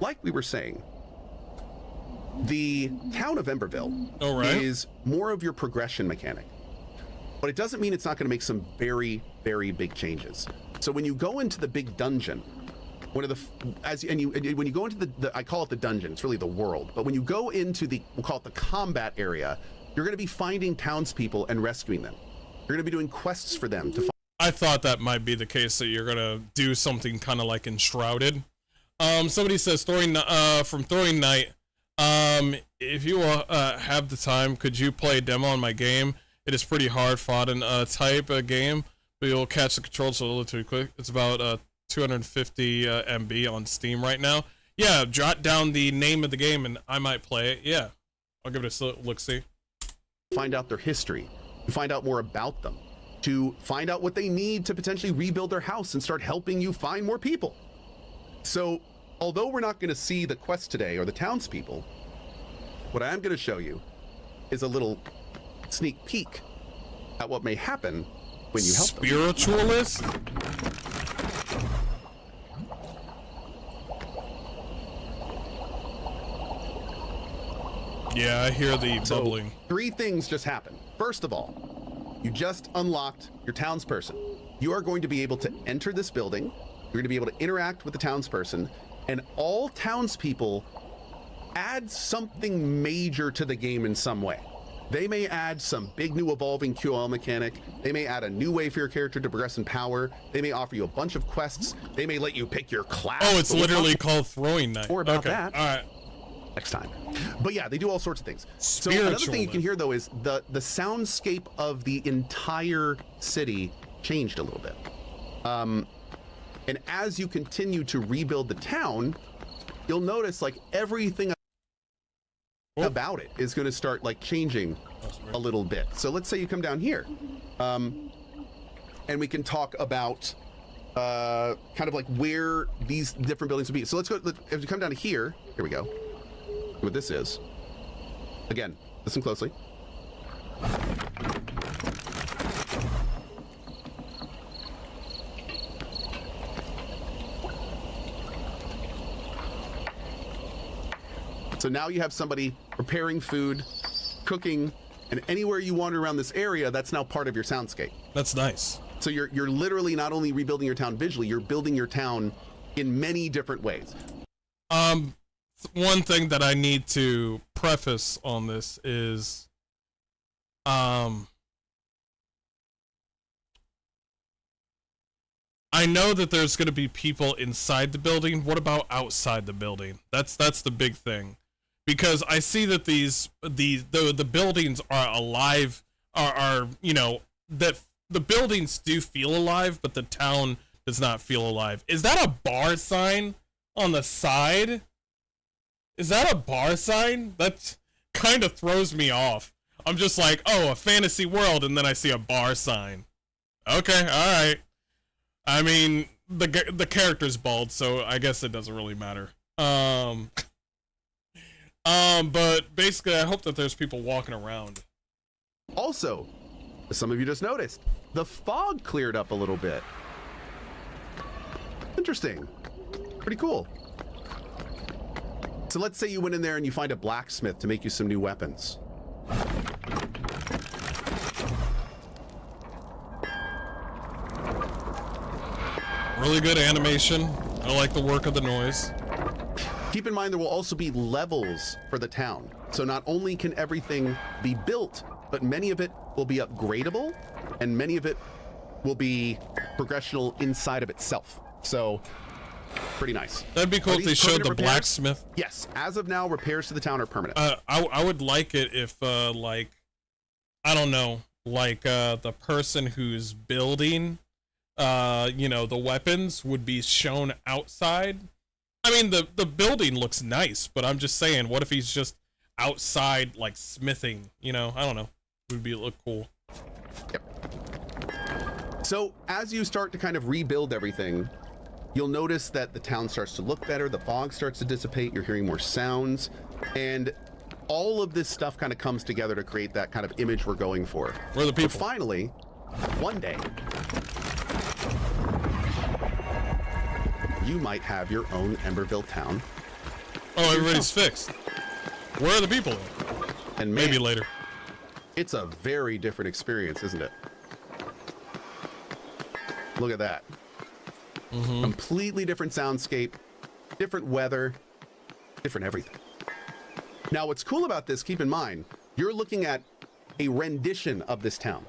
like we were saying, the town of Emberville is more of your progression mechanic. But it doesn't mean it's not going to make some very, very big changes. So when you go into the big dungeon, when you go into the I call it the dungeon, it's really the world. But when you go into we'll call it the combat area, you're going to be finding townspeople and rescuing them. You're going to be doing quests for them to find. I thought that might be the case, that you're going to do something kind of like Enshrouded. Somebody says from Throwing Night, if you have the time, could you play a demo on my game? It is pretty hard fought and type a game, but you'll catch the controls a little too quick. It's about 250 MB on Steam right now. Yeah, jot down the name of the game and I might play it. Yeah, I'll give it a look-see. Find out their history, find out more about them, to find out what they need to potentially rebuild their house and start helping you find more people. So, although we're not going to see the quest today or the townspeople, what I am going to show you is a little sneak peek at what may happen when you help them. Spiritualist? Yeah, I hear the bubbling. So, 3 things just happened. First of all, You just unlocked your townsperson. You are going to be able to enter this building. You're going to be able to interact with the townsperson, and all townspeople add something major to the game in some way. They may add some big new evolving QL mechanic. They may add a new way for your character to progress in power. They may offer you a bunch of quests. They may let you pick your class. Oh, it's literally called throwing knife. More about that. All right. Next time. But yeah, they do all sorts of things. So another thing you can hear though is the soundscape of the entire city changed a little bit. And as you continue to rebuild the town, you'll notice like everything about it is going to start like changing a little bit. So let's say you come down here, and we can talk about kind of like where these different buildings will be. So let's go, if you come down to here we go. What this is. Again, listen closely. So now you have somebody preparing food, cooking, and anywhere you wander around this area, that's now part of your soundscape. That's nice. So you're literally not only rebuilding your town visually, you're building your town in many different ways. One thing that I need to preface on this is, I know that there's going to be people inside the building. What about outside the building? That's the big thing, because I see that the buildings are alive, are you know, that the buildings do feel alive, but the town does not feel alive. Is that a bar sign on the side? Is that a bar sign? That kind of throws me off. I'm just like, oh, a fantasy world, and then I see a bar sign. Okay, all right. I mean, the character's bald, so I guess it doesn't really matter. But basically, I hope that there's people walking around. Also, as some of you just noticed, the fog cleared up a little bit. Interesting. Pretty cool. So let's say you went in there and you find a blacksmith to make you some new weapons. Really good animation. I like the work of the noise. Keep in mind there will also be levels for the town. So not only can everything be built, but many of it will be upgradable, and many of it will be progressional inside of itself. So pretty nice. That'd be cool if they showed the repairs? blacksmith. Yes, as of now, repairs to the town are permanent. I would like it if, like, I don't know, like, the person who's building, you know, the weapons would be shown outside. I mean, the building looks nice, but I'm just saying, what if he's just outside, like, smithing, you know? I don't know. It would look cool. Yep. So as you start to kind of rebuild everything, you'll notice that the town starts to look better, the fog starts to dissipate, you're hearing more sounds, and all of this stuff kind of comes together to create that kind of image we're going for. Where are the people? But finally, one day, you might have your own Emberville town. Oh, everybody's fixed. Where are the people? And man, maybe later. It's a very different experience, isn't it? Look at that. Mm-hmm. Completely different soundscape, different weather, different everything. Now, what's cool about this, keep in mind, you're looking at a rendition of this town.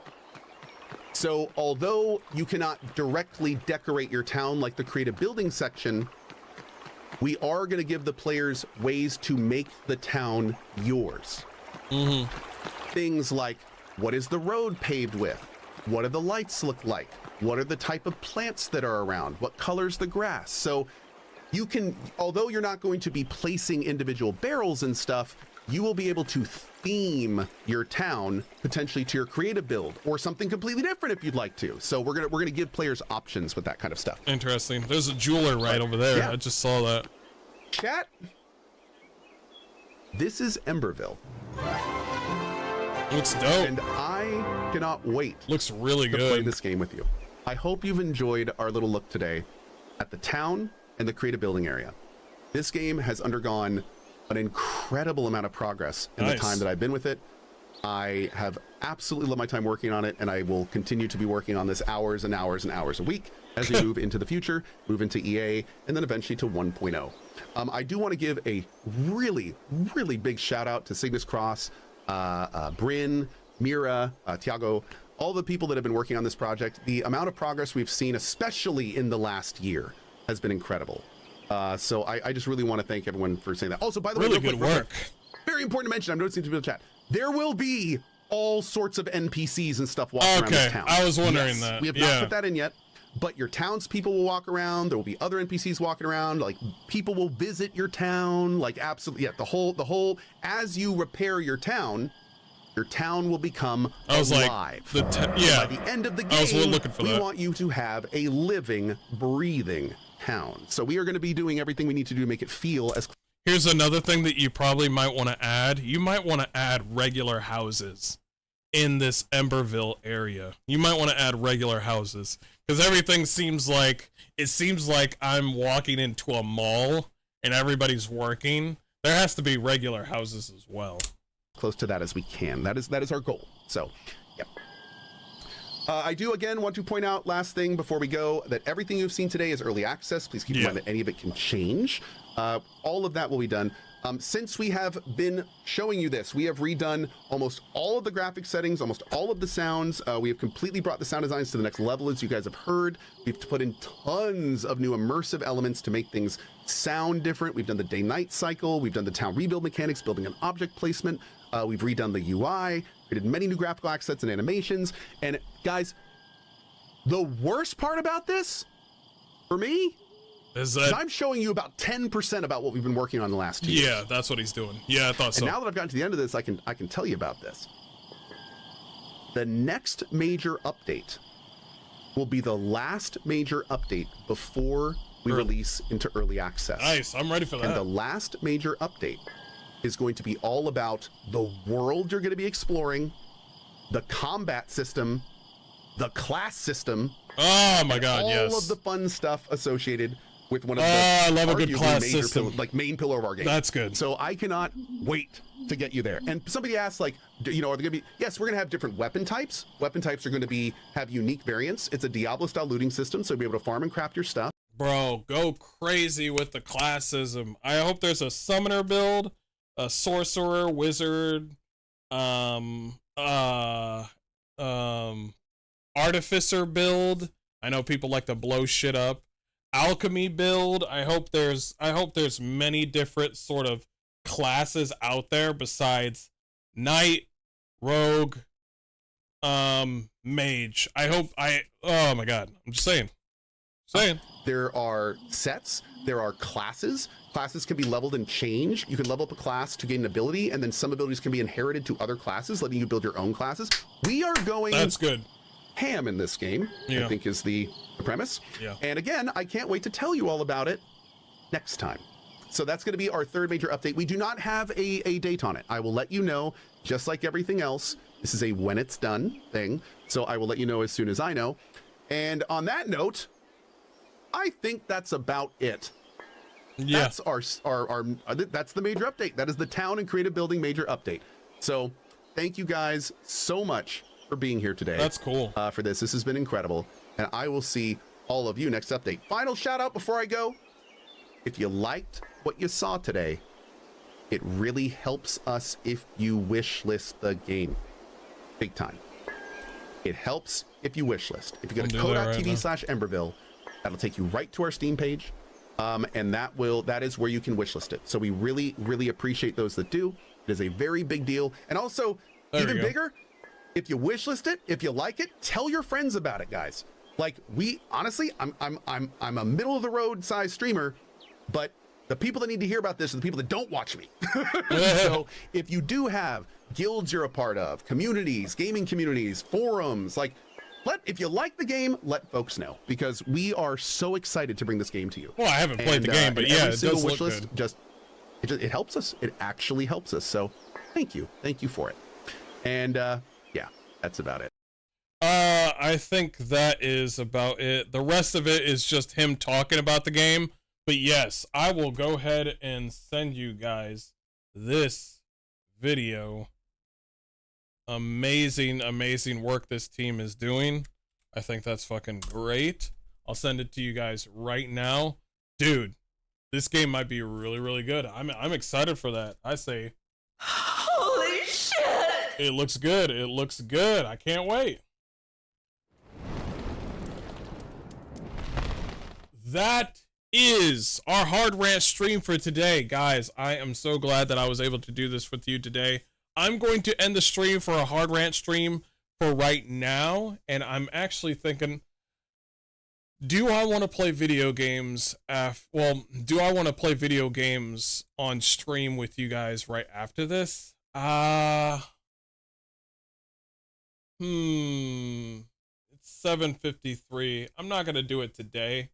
So although you cannot directly decorate your town like the create a building section, we are going to give the players ways to make the town yours. Mm-hmm. Things like, what is the road paved with? What do the lights look like? What are the type of plants that are around? What color's the grass? So you can, although you're not going to be placing individual barrels and stuff, you will be able to theme your town potentially to your creative build or something completely different if you'd like to. So we're gonna give players options with that kind of stuff. Interesting. There's a jeweler right over there. Yeah. I just saw that. Chat. This is Emberville. Looks dope. And I cannot wait. Looks really good to play this game with you. I hope you've enjoyed our little look today at the town and the creative building area. This game has undergone an incredible amount of progress in the time that I've been with it. I have absolutely loved my time working on it, and I will continue to be working on this hours and hours and hours a week as we move into the future, move into EA, and then eventually to 1.0. I do want to give a really, really big shout out to Cygnus Cross, Bryn, Mira, Tiago, all the people that have been working on this project. The amount of progress we've seen, especially in the last year, has been incredible. So I just really want to thank everyone for saying that. Also, by the way, really good work. Very important to mention, I'm noticing to people in the chat, there will be all sorts of NPCs and stuff walking around this town. I was wondering that. We have not put that in yet, but your townspeople will walk around. There will be other NPCs walking around. Like, people will visit your town. Like, absolutely, yeah. The whole. As you repair your town will become alive. Like, by the end of the game, we want you to have a living, breathing town. So we are going to be doing everything we need to do to make it feel as. Here's another thing that you probably might want to add. You might want to add regular houses in this Emberville area. You might want to add regular houses because everything seems like I'm walking into a mall and everybody's working. There has to be regular houses as well. Close to that as we can. That is our goal. So, yep. I do again want to point out, last thing before we go, that everything you've seen today is early access. Please keep in mind that any of it can change. All of that will be done. Since we have been showing you this, we have redone almost all of the graphic settings, almost all of the sounds. We have completely brought the sound designs to the next level, as you guys have heard. We've put in tons of new immersive elements to make things sound different. We've done the day-night cycle. We've done the town rebuild mechanics, building an object placement. We've redone the UI. We did many new graphical assets and animations. And guys, the worst part about this, for me, is that I'm showing you about 10% about what we've been working on the last 2 years. Yeah, that's what he's doing. Yeah, I thought so. And now that I've gotten to the end of this, I can tell you about this. The next major update will be the last major update before we release into early access. Nice, I'm ready for that. And the last major update is going to be all about the world you're going to be exploring, the combat system, the class system. Oh my God, yes. All of the fun stuff associated with one of the I love a good class system. Main pillar of our game. That's good. So I cannot wait to get you there. And somebody asked, like, are they going to be? Yes, we're going to have different weapon types. Weapon types are going to have unique variants. It's a Diablo-style looting system, so you'll be able to farm and craft your stuff. Bro, go crazy with the classism. I hope there's a summoner build, a sorcerer, wizard, artificer build. I know people like to blow shit up. Alchemy build. I hope there's many different sort of classes out there besides knight, rogue, mage. Oh my God, I'm just saying. There are sets, there are classes. Classes can be leveled and changed. You can level up a class to gain an ability, and then some abilities can be inherited to other classes, letting you build your own classes. We are going That's good. ham in this game, I think is the premise. Yeah. And again, I can't wait to tell you all about it next time. So that's going to be our third major update. We do not have a date on it. I will let you know, just like everything else. This is a when it's done thing. So I will let you know as soon as I know. And on that note, I think that's about it. Yeah. That's that's the major update. That is the town and creative building major update. So thank you guys so much for being here today. That's cool. For this. This has been incredible. And I will see all of you next update. Final shout out before I go. If you liked what you saw today, it really helps us if you wish list the game. Big time. It helps if you wish list. If you go to co.tv/Emberville, that'll take you right to our Steam page. And that is where you can wish list it. So we really, really appreciate those that do. It is a very big deal. And also, even bigger, if you wish list it, if you like it, tell your friends about it, guys. Like, honestly, I'm a middle of the road size streamer, but the people that need to hear about this are the people that don't watch me. So if you do have guilds you're a part of, communities, gaming communities, forums, like, if you like the game, let folks know, because we are so excited to bring this game to you. Well, I haven't played the game, but yeah, it does look good. It helps us. It actually helps us. So thank you for it. And yeah, that's about it. I think that is about it. The rest of it is just him talking about the game. But yes, I will go ahead and send you guys this video Amazing, amazing work this team is doing. I think that's fucking great. I'll send it to you guys right now. Dude, this game might be really, really good. I'm excited for that. I say, holy shit! It looks good. It looks good. I can't wait. That is our hard rant stream for today, guys. I am so glad that I was able to do this with you today. I'm going to end the stream for a hard rant stream for right now, and I'm actually thinking, do I want to play video games do I want to play video games on stream with you guys right after this? It's 7:53. I'm not going to do it today.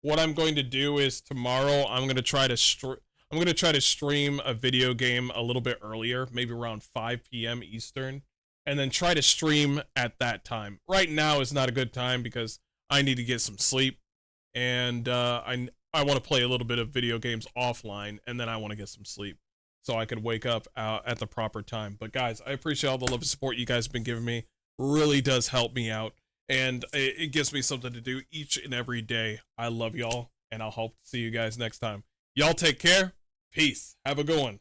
What I'm going to do is tomorrow I'm going to try to stream a video game a little bit earlier, maybe around 5 p.m. Eastern, and then try to stream at that time. Right now is not a good time because I need to get some sleep, and I want to play a little bit of video games offline, and then I want to get some sleep so I could wake up at the proper time. But guys, I appreciate all the love and support you guys have been giving me. Really does help me out, and it gives me something to do each and every day. I love y'all, and I'll hope to see you guys next time. Y'all take care. Peace. Have a good one.